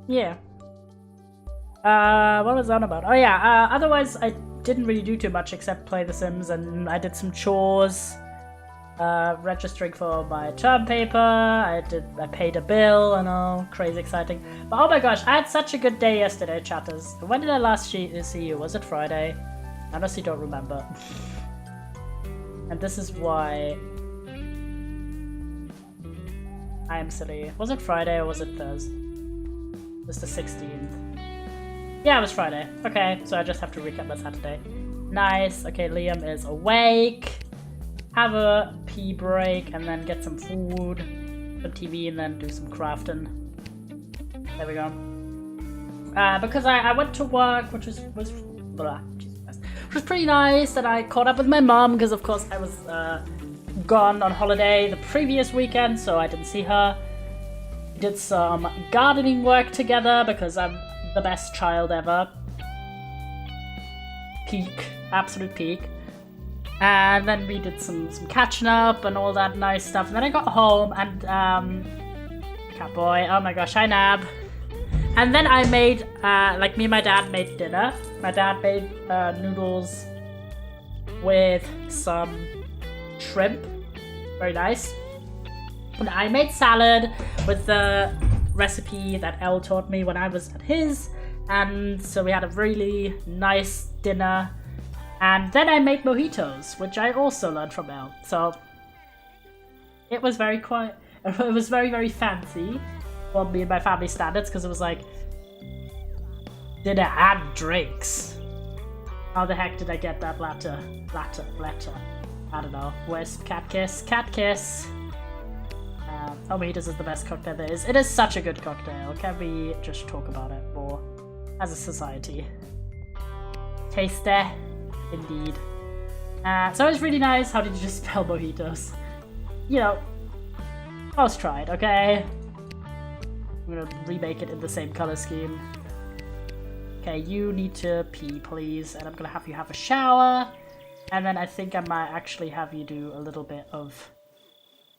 yeah. What was that about? Oh yeah, otherwise I didn't really do too much except play The Sims, and I did some chores. Registering for my term paper, I paid a bill and all, crazy exciting. But oh my gosh, I had such a good day yesterday, chatters. When did I last see you? Was it Friday? I honestly don't remember. And this is why I am silly. Was it Friday or was it Thursday? It was the 16th. Yeah, it was Friday. Okay, so I just have to recap my Saturday. Nice. Okay, Liam is awake. Have a pee break and then get some food, some TV, and then do some crafting. There we go. Because I went to work, which was blah, which was pretty nice, and I caught up with my mom because of course I was gone on holiday the previous weekend, so I didn't see her. We did some gardening work together because I'm the best child ever. Peak, absolute peak. And then we did some catching up and all that nice stuff. And then I got home and Catboy, oh my gosh, hi Nab. And then I made like me and my dad made dinner. My dad made noodles with some shrimp, very nice. And I made salad with the recipe that Elle taught me when I was at his. And so we had a really nice dinner. And then I made mojitos, which I also learned from Elle. So it was very quiet. It was very, very fancy for me and my family standards, because it was like dinner and drinks. How the heck did I get that letter? I don't know. Wisp, cat kiss, cat kiss. Oh, mojitos is the best cocktail there is. It is such a good cocktail. Can we just talk about it more as a society? Tasty. Indeed. So it was really nice. How did you just spell mojitos? You know, most tried, okay? I'm gonna remake it in the same color scheme. Okay, you need to pee, please. And I'm gonna have you have a shower. And then I think I might actually have you do a little bit of...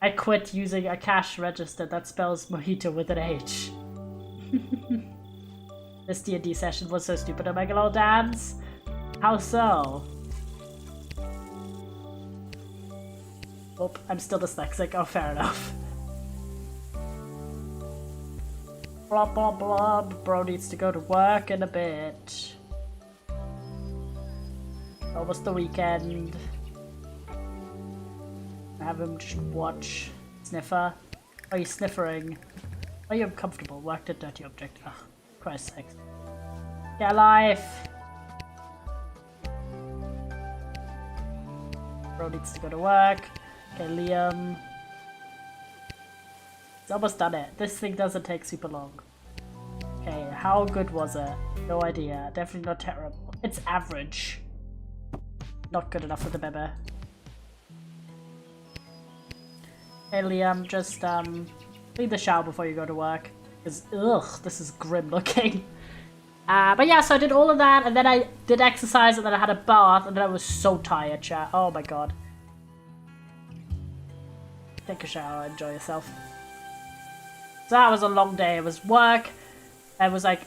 I quit using a cash register that spells mojito with an H. This D&D session was so stupid. I'm making a little dance. How so? Oh, I'm still dyslexic. Oh, fair enough. Blah, blah, blah. Bro needs to go to work in a bit. Almost the weekend. Have him just watch. Sniffer. Are you sniffering? Are you uncomfortable? Worked a dirty object. Ugh, Christ's sakes. Get a life! Bro needs to go to work. Okay, Liam. He's almost done it. This thing doesn't take super long. Okay, how good was it? No idea. Definitely not terrible. It's average. Not good enough for the baby. Hey Liam, just leave the shower before you go to work. Because, ugh, this is grim looking. But yeah, so I did all of that, and then I did exercise, and then I had a bath, and then I was so tired, chat. Oh my god. Take a shower, enjoy yourself. So that was a long day. It was work. I was like,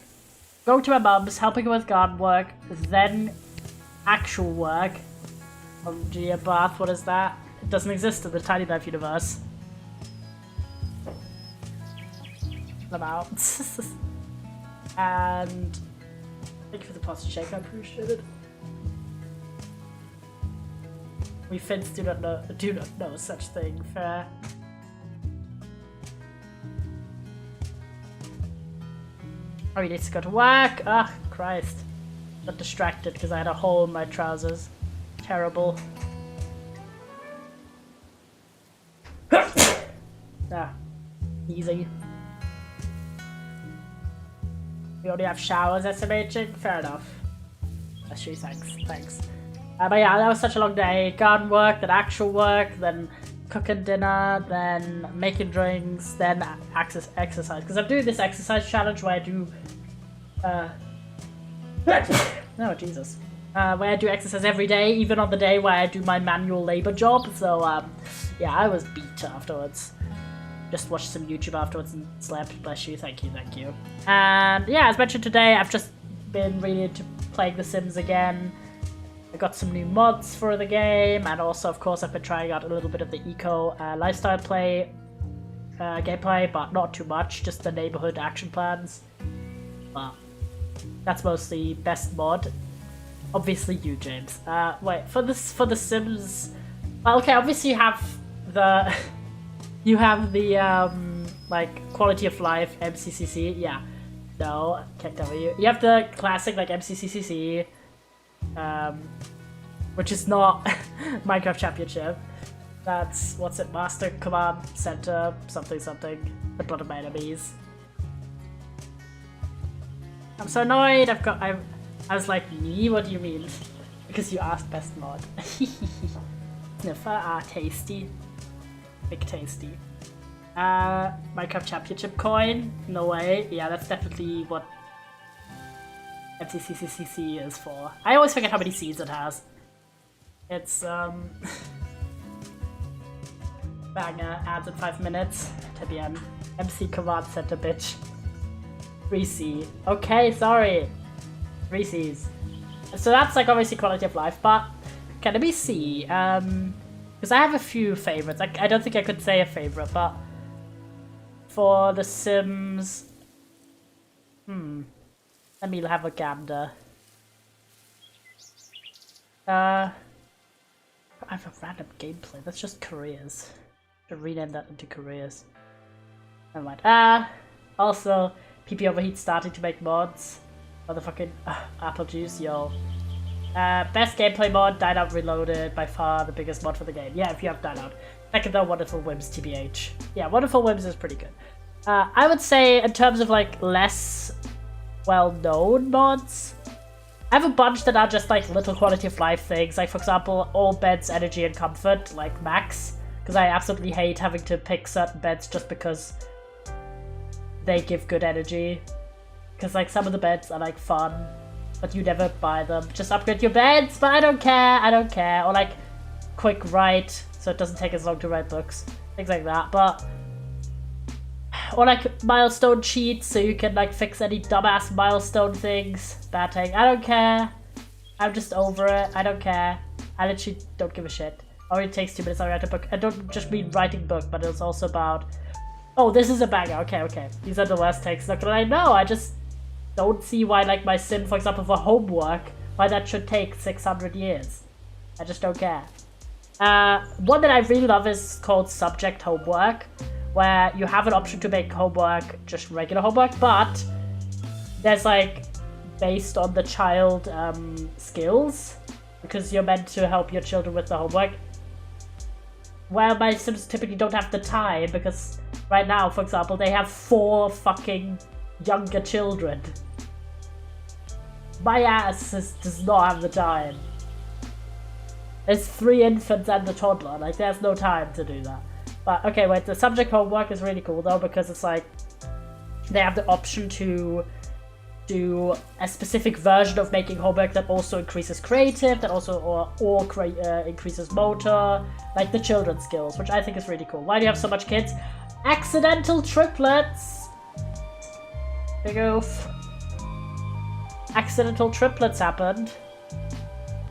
going to my mum's, helping her with garden work, then actual work. Oh gee, a bath, what is that? It doesn't exist in the Tiny Life universe. them out. And thank you for the pasta shake, I appreciate it. We Finns do not know such thing, fair. Oh, he needs to go to work! Ah, Christ. Got distracted because I had a hole in my trousers. Terrible. Ah, easy. We only have showers SMHing? Fair enough. Actually, thanks. But yeah, that was such a long day. Garden work, then actual work, then cooking dinner, then making drinks, then exercise. Because I'm doing this exercise challenge where I do... oh, Jesus. Where I do exercise every day, even on the day where I do my manual labor job. So, yeah, I was beat afterwards. Just watched some YouTube afterwards and slept. Bless you, thank you. And yeah, as mentioned today, I've just been really into playing The Sims again. I got some new mods for the game, and also, of course, I've been trying out a little bit of the eco lifestyle gameplay, but not too much, just the neighborhood action plans. But that's mostly best mod. Obviously you, James. Wait, for the Sims... Well, okay, obviously you have the... you have the, like, quality of life, MCCC, yeah. No, can't tell you. You have the classic, like, MCCCC, which is not Minecraft Championship. That's, what's it, Master Command Center, something, the blood of my enemies. I'm so annoyed, I was like, what do you mean? Because you asked best mod. Sniffer, tasty. Big tasty. Minecraft Championship coin? No way. Yeah, that's definitely what MCCCC is for. I always forget how many C's it has. It's, banger, ads in 5 minutes. TBM. MC Command Center, bitch. 3C. Okay, sorry. 3 C's. So that's like obviously quality of life, but can it be C? Because I have a few favorites. I don't think I could say a favorite, but for The Sims, let me have a gander. I have a random gameplay. That's just careers. To rename that into careers. Never mind. Also, PP Overheat starting to make mods. Motherfucking apple juice, yo. Best gameplay mod, Dine Out Reloaded, by far the biggest mod for the game. Yeah, if you have Dine Out. Second though, Wonderful Whims, TBH. Yeah, Wonderful Whims is pretty good. I would say in terms of like less well-known mods, I have a bunch that are just like little quality of life things. Like for example, all beds, energy and comfort, like max. Because I absolutely hate having to pick certain beds just because they give good energy. Because like some of the beds are like fun, but you never buy them. Just upgrade your beds, but I don't care. Or like quick write, so it doesn't take as long to write books. Things like that, but... Or like milestone cheats, so you can like fix any dumbass milestone things. Bad thing. I don't care. I'm just over it. I don't care. I literally don't give a shit. Already takes 2 minutes to write a book. I don't just mean writing book, but it's also about... Oh, this is a banger. Okay. These are the worst takes. Not gonna lie. No, I just don't see why, like, my sim, for example, for homework, why that should take 600 years. I just don't care. One that I really love is called Subject Homework, where you have an option to make homework just regular homework, but there's, like, based on the child skills, because you're meant to help your children with the homework. Well, my sims typically don't have the time, because right now, for example, they have 4 fucking younger children. My ass does not have the time. There's 3 infants and a toddler, like there's no time to do that. But okay, wait, the subject homework is really cool though, because it's like, they have the option to do a specific version of making homework that also increases creative, that also increases motor, like the children's skills, which I think is really cool. Why do you have so much kids? Accidental triplets! Big oof. Accidental triplets happened.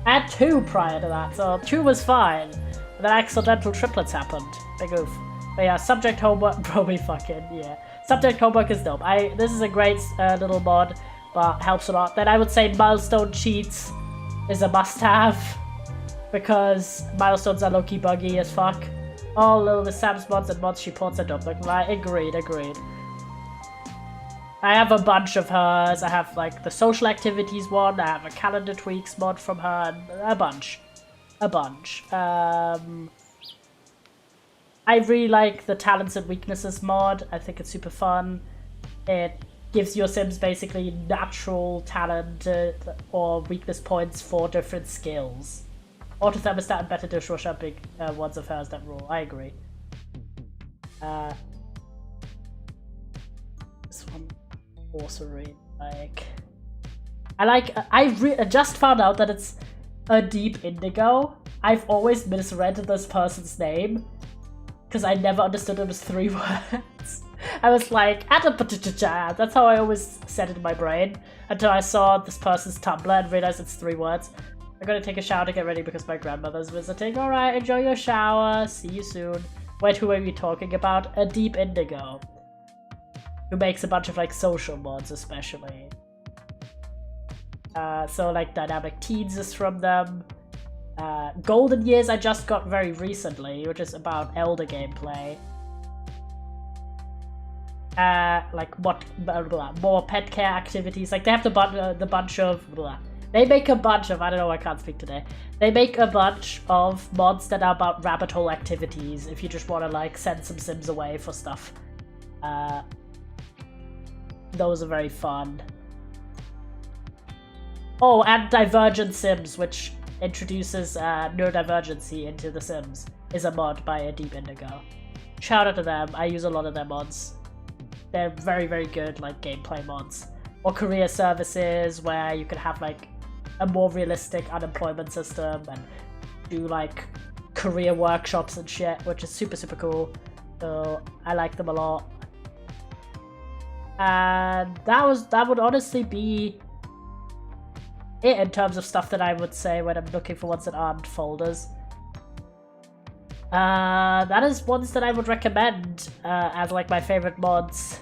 I had 2 prior to that, so 2 was fine. And then accidental triplets happened. Big oof. But yeah, subject homework, probably fucking, yeah. Subject homework is dope. This is a great little mod, but helps a lot. Then I would say milestone cheats is a must-have, because milestones are low-key buggy as fuck. All Little Miss Sam's mods and mods she ports are dope. Like, agreed. I have a bunch of hers. I have like the social activities one. I have a calendar tweaks mod from her. A bunch. I really like the talents and weaknesses mod. I think it's super fun. It gives your Sims basically natural talent or weakness points for different skills. Auto thermostat and better dishwasher are big ones of hers that rule. I agree. This one also really like. I just found out that it's a Deep Indigo. I've always misread this person's name because I never understood it was 3 words. I was like, that's how I always said it in my brain until I saw this person's Tumblr and realized it's 3 words. I'm gonna take a shower to get ready because my grandmother's visiting. Alright, enjoy your shower. See you soon. Wait, who are we talking about? A Deep Indigo. Who makes a bunch of like social mods especially. So like Dynamic Teens is from them. Golden Years I just got very recently, which is about elder gameplay. Like what more pet care activities. Like they have the bunch of they make a bunch of, I don't know, I can't speak today. They make a bunch of mods that are about rabbit hole activities if you just want to like send some Sims away for stuff. Those are very fun. Oh, and Divergent Sims, which introduces neurodivergency into the Sims, is a mod by a Deep Indigo. Shout out to them. I use a lot of their mods. They're very, very good like gameplay mods. Or career services where you can have like a more realistic unemployment system and do like career workshops and shit, which is super, super cool. So I like them a lot. And that would honestly be it in terms of stuff that I would say when I'm looking for ones that aren't folders. That is ones that I would recommend as like my favorite mods.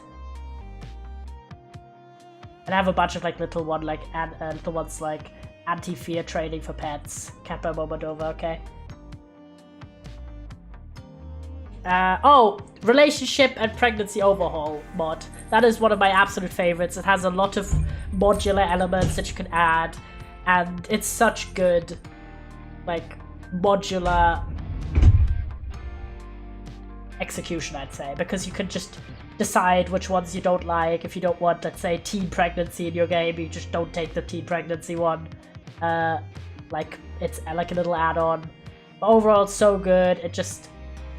And I have a bunch of like little ones like anti-fear training for pets. Kappa Momodova, okay. Oh, relationship and pregnancy overhaul mod. That is one of my absolute favorites. It has a lot of modular elements that you can add, and it's such good, like, modular execution, I'd say, because you can just decide which ones you don't like. If you don't want, let's say, teen pregnancy in your game, you just don't take the teen pregnancy one. Like, it's like a little add-on. But overall, it's so good. It just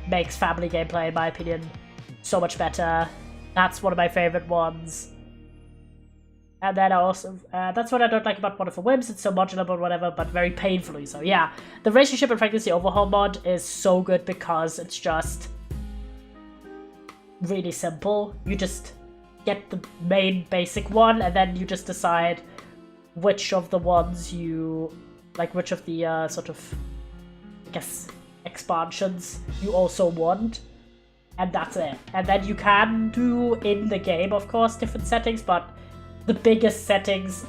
makes family gameplay, in my opinion, so much better. That's one of my favorite ones. And then I also, that's what I don't like about Wonderful Whims. It's so modular but whatever, but very painfully so. Yeah, the relationship and pregnancy overhaul mod is so good because it's just really simple. You just get the main basic one and then you just decide which of the ones you, like which of the sort of, I guess, expansions you also want, and that's it. And then you can do in the game, of course, different settings, but the biggest settings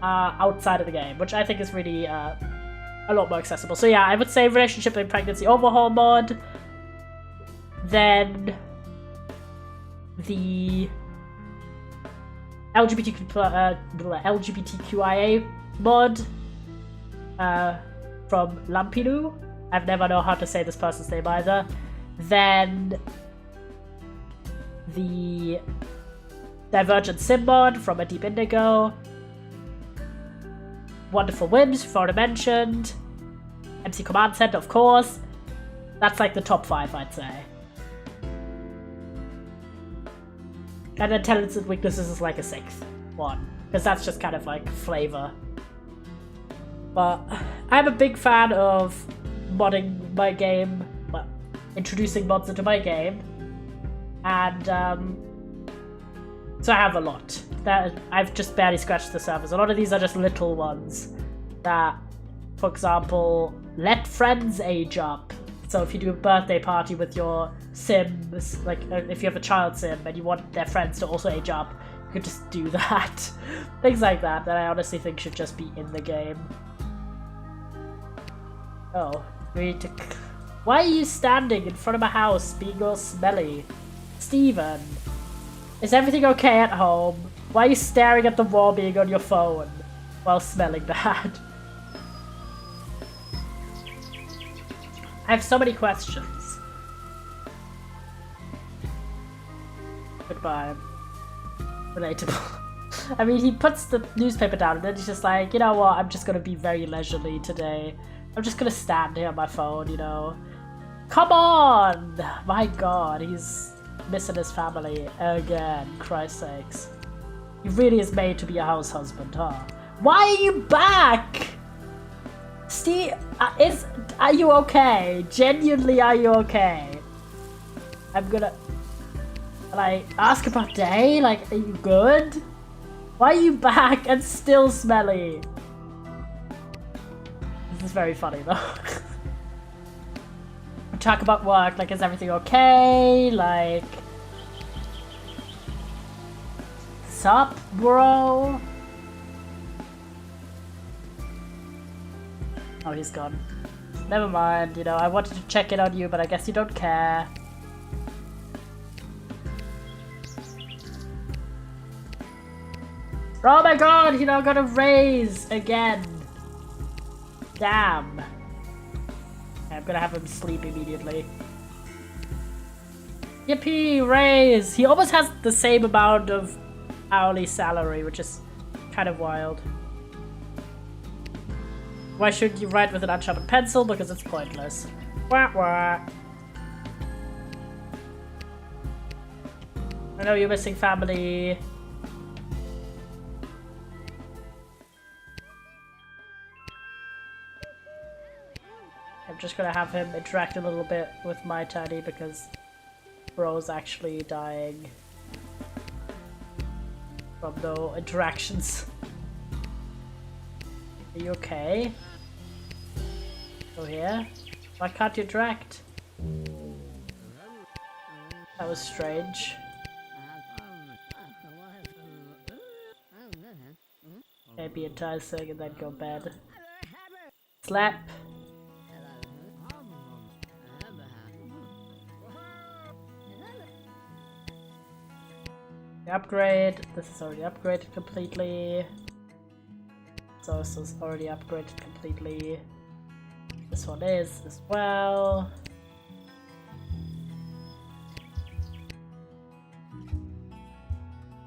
are outside of the game, which I think is really a lot more accessible. So yeah, I would say relationship and pregnancy overhaul mod, then the LGBTQIA mod from Lampilu. I've never known how to say this person's name either. Then the Divergent Sim mod from a Deep Indigo. Wonderful Whims, you've already mentioned. MC Command Center, of course. That's like the top 5, I'd say. And then Talents and Weaknesses is like a 6th one, because that's just kind of like flavor. But I'm a big fan of modding my game, well, introducing mods into my game, and so I have a lot that I've just barely scratched the surface. A lot of these are just little ones that, for example, let friends age up. So if you do a birthday party with your Sims, like if you have a child Sim and you want their friends to also age up, you could just do that. Things like that I honestly think should just be in the game. Oh, we need to... Why are you standing in front of my house being all smelly? Steven, is everything okay at home? Why are you staring at the wall being on your phone while smelling bad? I have so many questions. Goodbye. Relatable. I mean, he puts the newspaper down and then he's just like, you know what, I'm just gonna be very leisurely today. I'm just gonna stand here on my phone, you know. Come on! My god, he's missing his family again, Christ's sakes. He really is made to be a house husband, huh? Why are you back? Steve, are you okay? Genuinely, are you okay? I'm gonna, like, ask about Day? Like, are you good? Why are you back and still smelly? This is very funny, though. We talk about work, like, is everything okay? Like... Sup, bro? Oh, he's gone. Never mind, you know, I wanted to check in on you, but I guess you don't care. Oh my god, he now got a raise again. Damn. Okay, I'm gonna have him sleep immediately. Yippee, raise! He almost has the same amount of hourly salary, which is kind of wild. Why should you write with an unsharpened pencil? Because it's pointless. Wah wah. I know you're missing family. I'm just gonna have him interact a little bit with my teddy because bro's actually dying from no interactions. Are you okay? Go here? Why can't you interact? That was strange. Maybe enticing and then go bed. Slap! The upgrade. This is already upgraded completely. So this is already upgraded completely. This one is as well.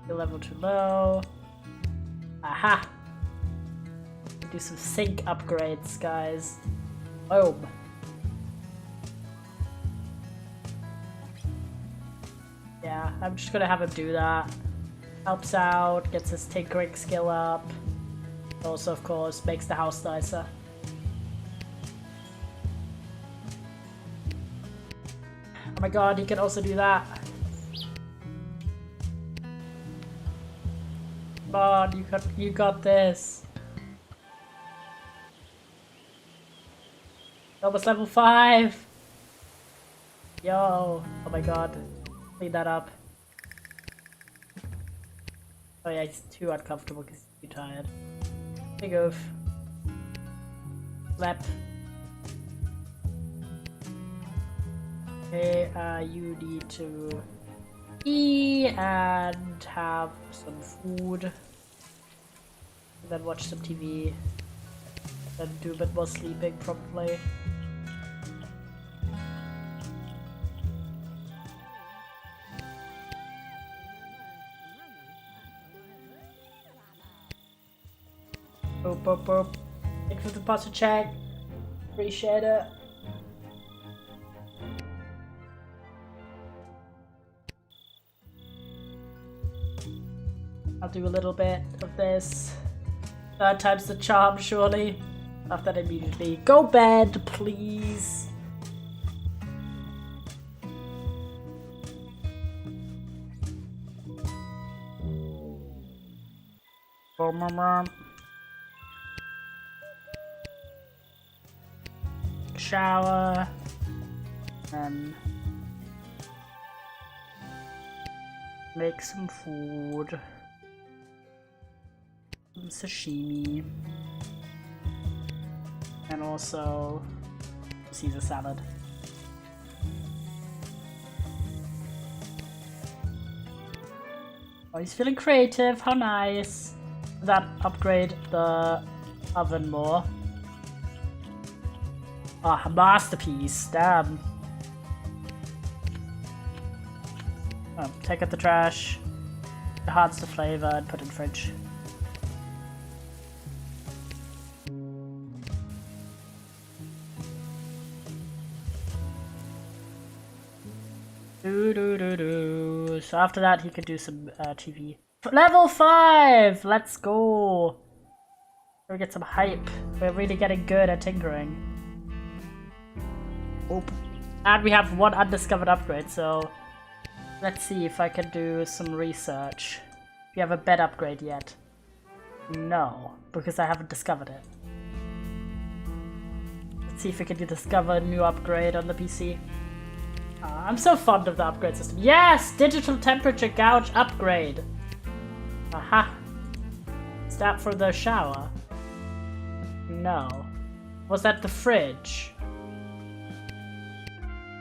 Your level too low. Aha! Do some sync upgrades, guys. Boom. Yeah, I'm just gonna have him do that. Helps out, gets his tinkering skill up. Also, of course, makes the house nicer. Oh my god, he can also do that. Come on, you got this. Almost level 5. Yo, oh my god, clean that up. Oh yeah, he's too uncomfortable because he's too tired. Big oof. Slap. Okay, you need to eat and have some food. And then watch some TV. Then do a bit more sleeping probably. Boop, boop, boop. Thank you for the sponsor check. Appreciate it. I'll do a little bit of this. Third time's the charm, surely. After that immediately. Go bed, please. Shower. And make some food. Some sashimi. And also Caesar salad. Oh, he's feeling creative. How nice. That upgrade the oven more. Ah, oh, masterpiece. Damn. Oh, take out the trash. Enhance the flavor and put in fridge. So after that, he could do some TV. Level 5! Let's go! We get some hype. We're really getting good at tinkering. Oop. And we have one undiscovered upgrade, so let's see if I can do some research. Do you have a bed upgrade yet? No, because I haven't discovered it. Let's see if we can discover a new upgrade on the PC. I'm so fond of the upgrade system. Yes! Digital temperature gauge upgrade. Aha. Is that for the shower? No. Was that the fridge?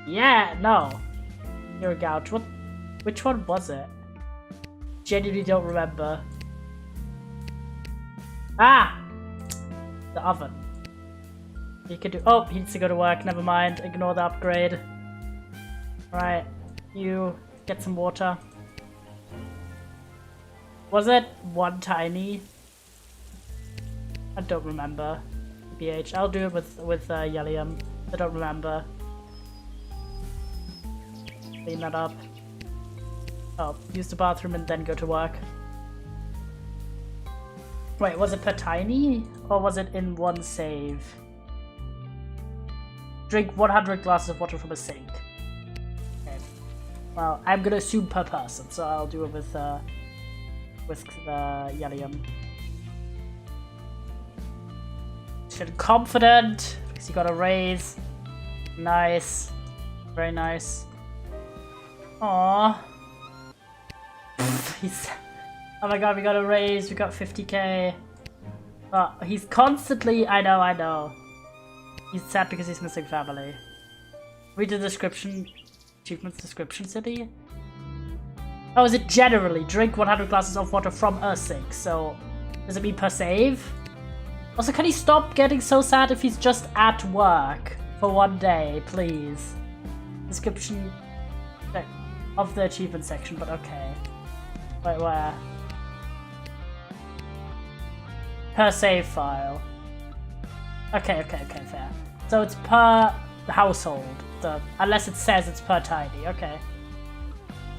Yeah, no. Your gouge. What? Which one was it? Genuinely don't remember. Ah! The oven. He could do. Oh, he needs to go to work. Never mind. Ignore the upgrade. Right, you get some water. Was it one tiny? I don't remember. BH. I'll do it with Yellium. I don't remember. Clean that up. Oh, use the bathroom and then go to work. Wait, was it per tiny? Or was it in one save? Drink 100 glasses of water from a sink. Well, I'm gonna assume per person, so I'll do it with the Yellium. Feeling confident because you got a raise. Nice, very nice. Aww. He's. Oh my god, we got a raise. We got 50k. Oh, he's constantly. I know. He's sad because he's missing family. Read the description. Achievements description city. Oh, is it generally drink 100 glasses of water from a sink? So, does it mean per save? Also, can he stop getting so sad if he's just at work for one day, please? Description of the achievement section, but okay. Wait, where? Per save file. Okay, fair. So it's per household. Unless it says it's per tiny, okay.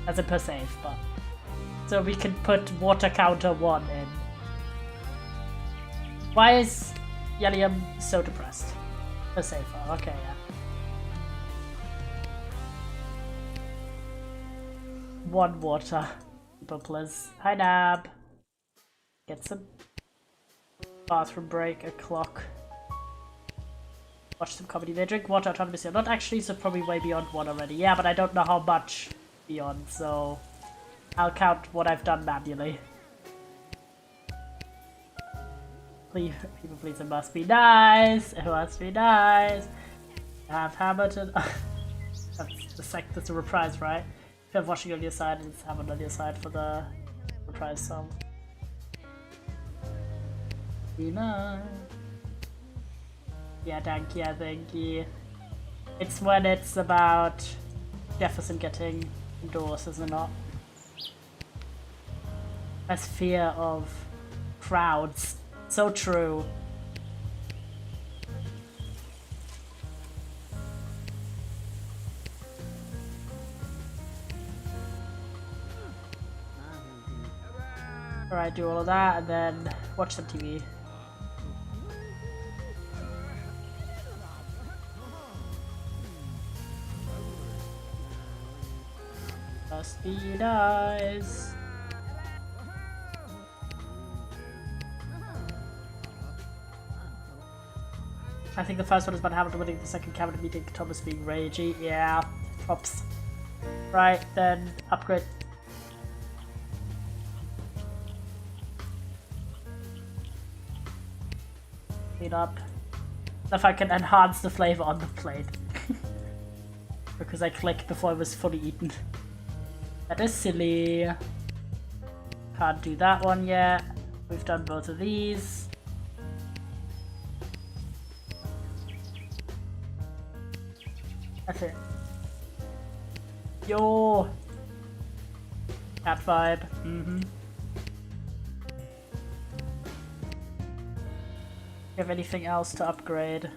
As a per save, but. So we can put water counter 1 in. Why is Yellium so depressed? Per save file, okay, yeah. 1 water. Bubblers. Hi, Nab. Get some bathroom break, a clock. Watch some comedy. They drink water autonomously. Not actually, so probably way beyond 1 already. Yeah, but I don't know how much beyond, so I'll count what I've done manually. Please, people, please, it must be nice. It must be nice. Have Hamilton. That's a reprise, right? If you have washing on your side, it's Hamilton on your side for the reprise song. Be nice. Yeah, thank you. It's when it's about Jefferson getting endorsed, is it not? As fear of crowds. So true. Alright, do all of that and then watch some TV. Must be nice. I think the first one is about Hamilton winning, the second cabinet meeting, Thomas being ragey. Yeah. Oops. Right, then upgrade. Clean up. If I can enhance the flavor on the plate. Because I clicked before it was fully eaten. That is silly. Can't do that one yet. We've done both of these. That's it. Yo! Cat vibe. Mm-hmm. Do you have anything else to upgrade? I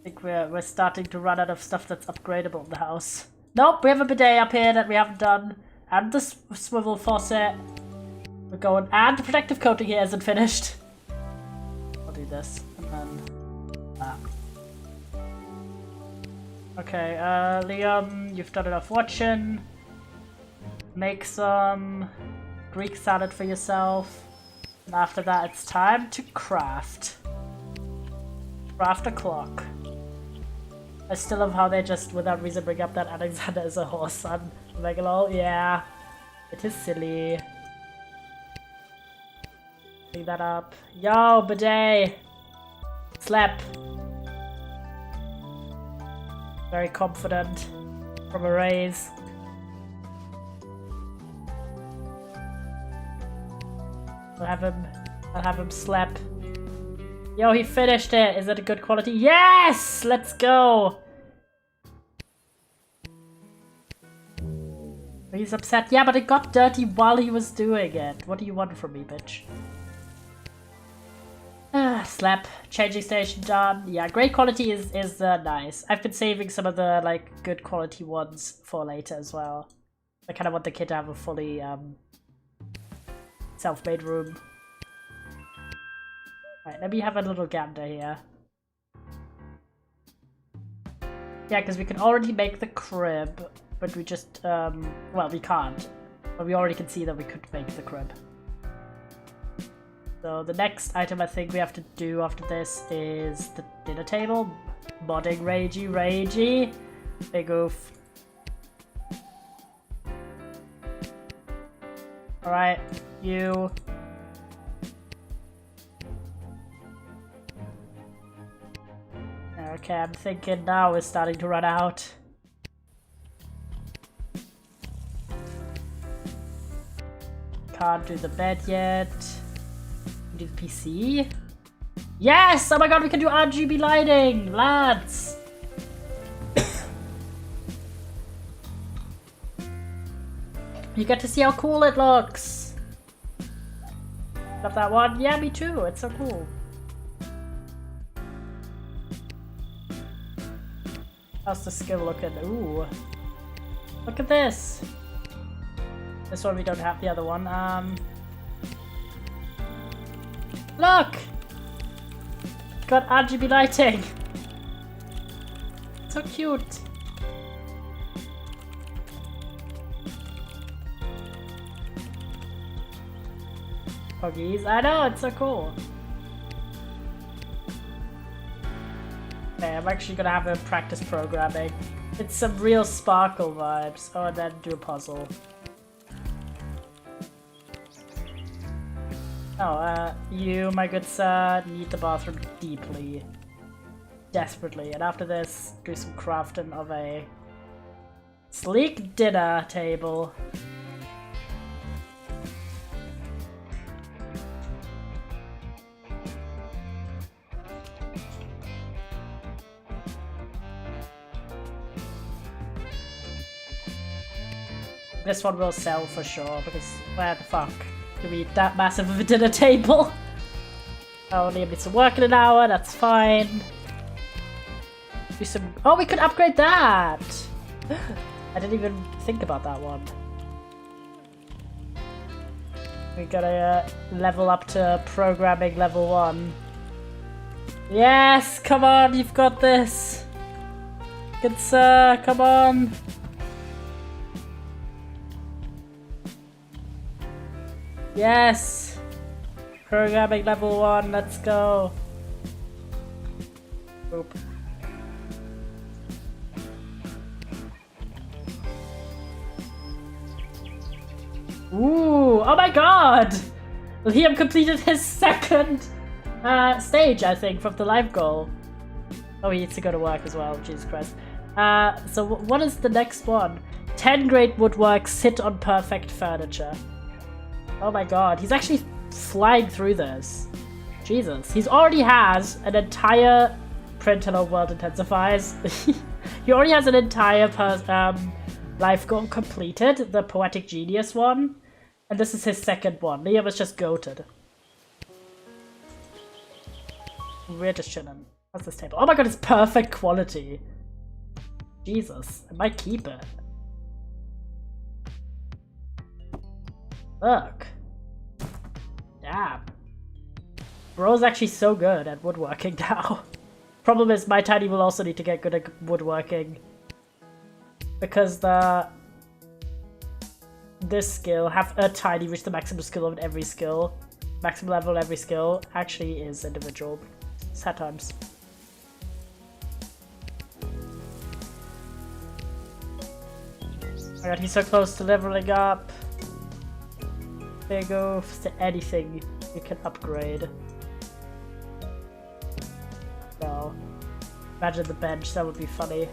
think we're starting to run out of stuff that's upgradable in the house. Nope, we have a bidet up here that we haven't done. And the swivel faucet. We're going, and the protective coating here isn't finished. I'll do this, and then that. Okay, Liam, you've done enough watching. Make some Greek salad for yourself. And after that, it's time to craft. Craft a clock. I still love how they just, without reason, bring up that Alexander is a horse on Megalol. Yeah, it is silly. Clean that up. Yo, bidet! Slap. Very confident from a raise. I'll have him slap. Yo, he finished it. Is it a good quality? Yes! Let's go! He's upset. Yeah, but it got dirty while he was doing it. What do you want from me, bitch? Slap. Changing station done. Yeah, great quality is nice. I've been saving some of the, like, good quality ones for later as well. I kind of want the kid to have a fully, self-made room. Right, let me have a little gander here. Yeah, because we can already make the crib, but we just, well, we can't. But we already can see that we could make the crib. So the next item I think we have to do after this is the dinner table. Modding ragey. Big oof. Alright, you. Okay, I'm thinking now we're starting to run out. Can't do the bed yet. Do the PC. Yes! Oh my god, we can do RGB lighting, lads! You get to see how cool it looks. Love that one. Yeah, me too. It's so cool. How's the skill looking? Ooh. Look at this. This one we don't have, the other one. Look! Got RGB lighting. So cute. Puggies. I know, it's so cool. Okay, I'm actually gonna have a practice programming. It's some real Sparkle vibes. Oh, and then do a puzzle. Oh, you, my good sir, need the bathroom deeply. Desperately. And after this, do some crafting of a sleek dinner table. This one will sell for sure, because where the fuck do we need that massive of a dinner table? I only need to work in an hour, that's fine. Do some. Oh, we could upgrade that! I didn't even think about that one. We gotta level up to programming level 1. Yes! Come on, you've got this! Good sir, come on! Yes! Programming level 1, let's go. Oop. Ooh, oh my god! Liam completed his second stage, I think, from the life goal. Oh, he needs to go to work as well, Jesus Christ. So what is the next one? 10 great woodwork, sit on perfect furniture. Oh my god, he's actually flying through this. Jesus, he already has an entire print hello world intensifiers. He already has an entire life goal completed, the poetic genius one. And this is his second one. Liam was just goated. We're just chilling. What's this table? Oh my god, it's perfect quality. Jesus, I might keep it. Look. Damn. Bro's actually so good at woodworking now. Problem is, my tiny will also need to get good at woodworking. Because this skill, have a tiny reach the maximum skill of every skill. Maximum level every skill actually is individual. Sad times. Oh my god, he's so close to leveling up. There you go. Is there anything you can upgrade? No. Imagine the bench, that would be funny.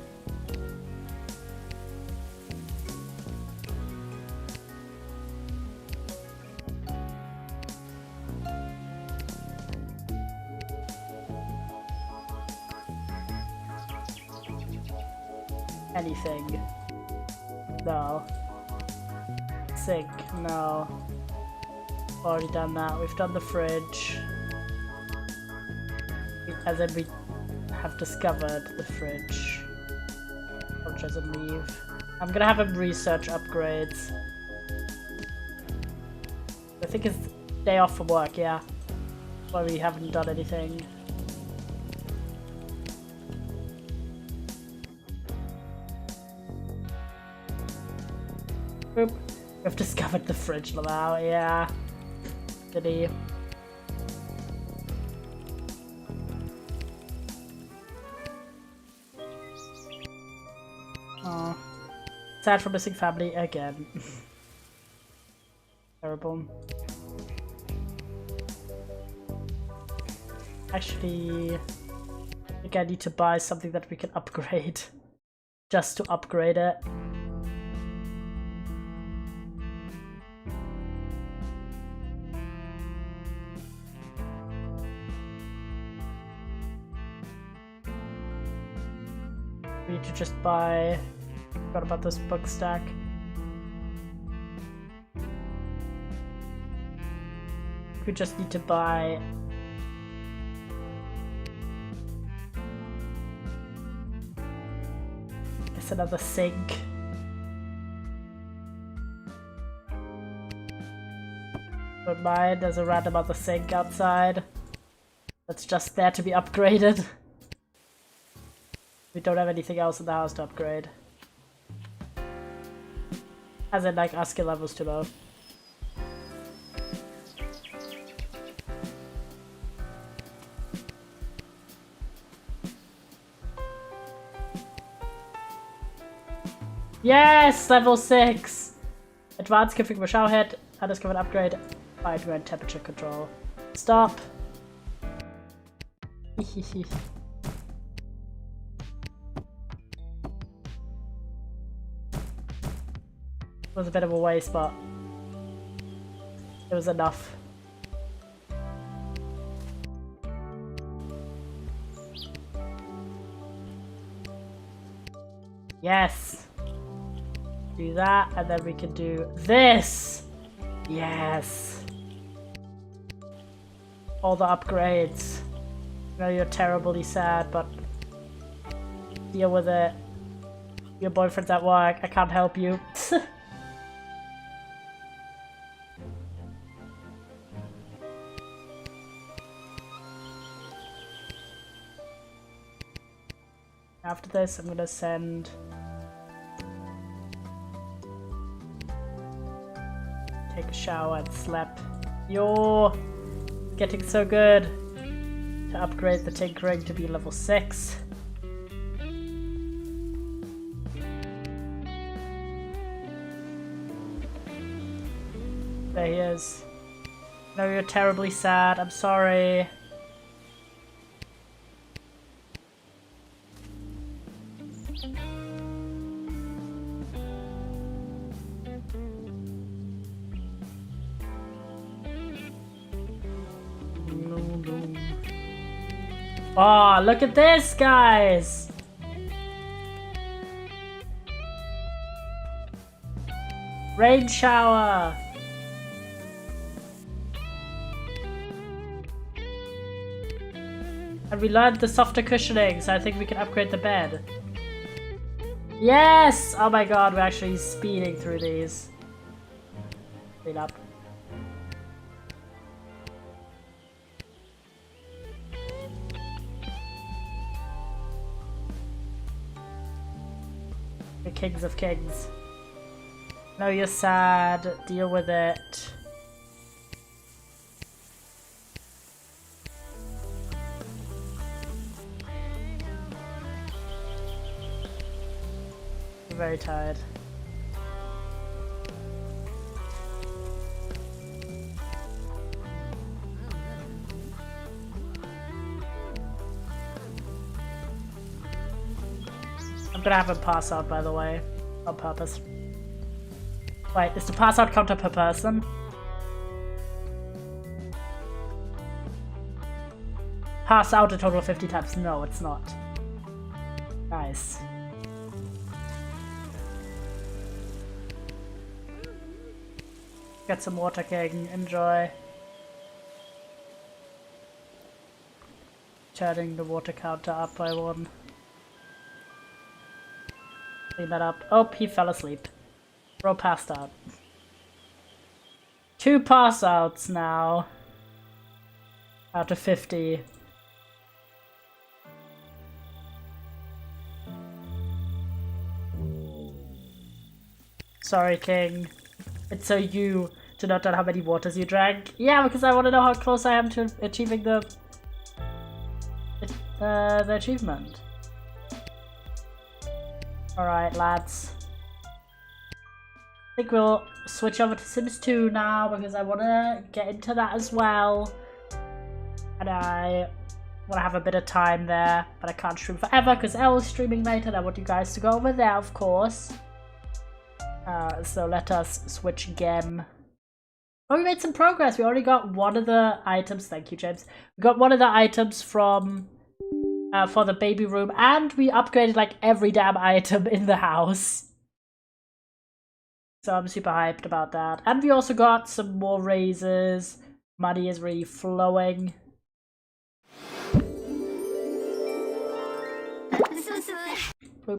Anything. No. Sink. No. Already done that. We've done the fridge. As in we have discovered the fridge. Or doesn't leave. I'm gonna have him research upgrades. I think it's day off from work, yeah. Why we haven't done anything. Boop. We've discovered the fridge now, yeah. Did he? Aw. Sad for missing family again. Terrible. Actually, I think I need to buy something that we can upgrade. Just to upgrade it. We need to just buy... Forgot about this book stack. We just need to buy... It's another sink. Don't mind, there's a random other sink outside. That's just there to be upgraded. We don't have anything else in the house to upgrade. As in, like, our skill level's too low. Yes! Level 6! Advanced configure shower head. Undiscovered upgrade. Fire and temperature control. Stop! It was a bit of a waste, but it was enough. Yes! Do that, and then we can do this! Yes! All the upgrades. I know you're terribly sad, but deal with it. Your boyfriend's at work, I can't help you. After this, I'm gonna send... Take a shower and sleep. You're getting so good. to upgrade the tinkering to be level 6. There he is. No, you're terribly sad. I'm sorry. Oh, look at this, guys! Rain shower! And we learned the softer cushioning, so I think we can upgrade the bed. Yes! Oh my god, we're actually speeding through these. Speed up. The kings of kings. No, you're sad. Deal with it. I'm very tired. I'm gonna have him pass out, by the way, on purpose. Wait, is the pass out counter per person? Pass out a total of 50 times. No, it's not. Nice. Get some water, King. Enjoy. Turning the water counter up by 1. Clean that up. Oh, he fell asleep. Bro passed out. 2 pass outs now. Out of 50. Sorry, King. It's so you to note down how many waters you drank. Yeah, because I want to know how close I am to achieving the achievement. Alright, lads. I think we'll switch over to Sims 2 now because I want to get into that as well. And I want to have a bit of time there, but I can't stream forever because Elle is streaming later and I want you guys to go over there, of course. So let us switch again. Oh, we made some progress. We already got one of the items. Thank you, James. We got one of the items from for the baby room, and we upgraded like every damn item in the house. So I'm super hyped about that. And we also got some more raises. Money is really flowing.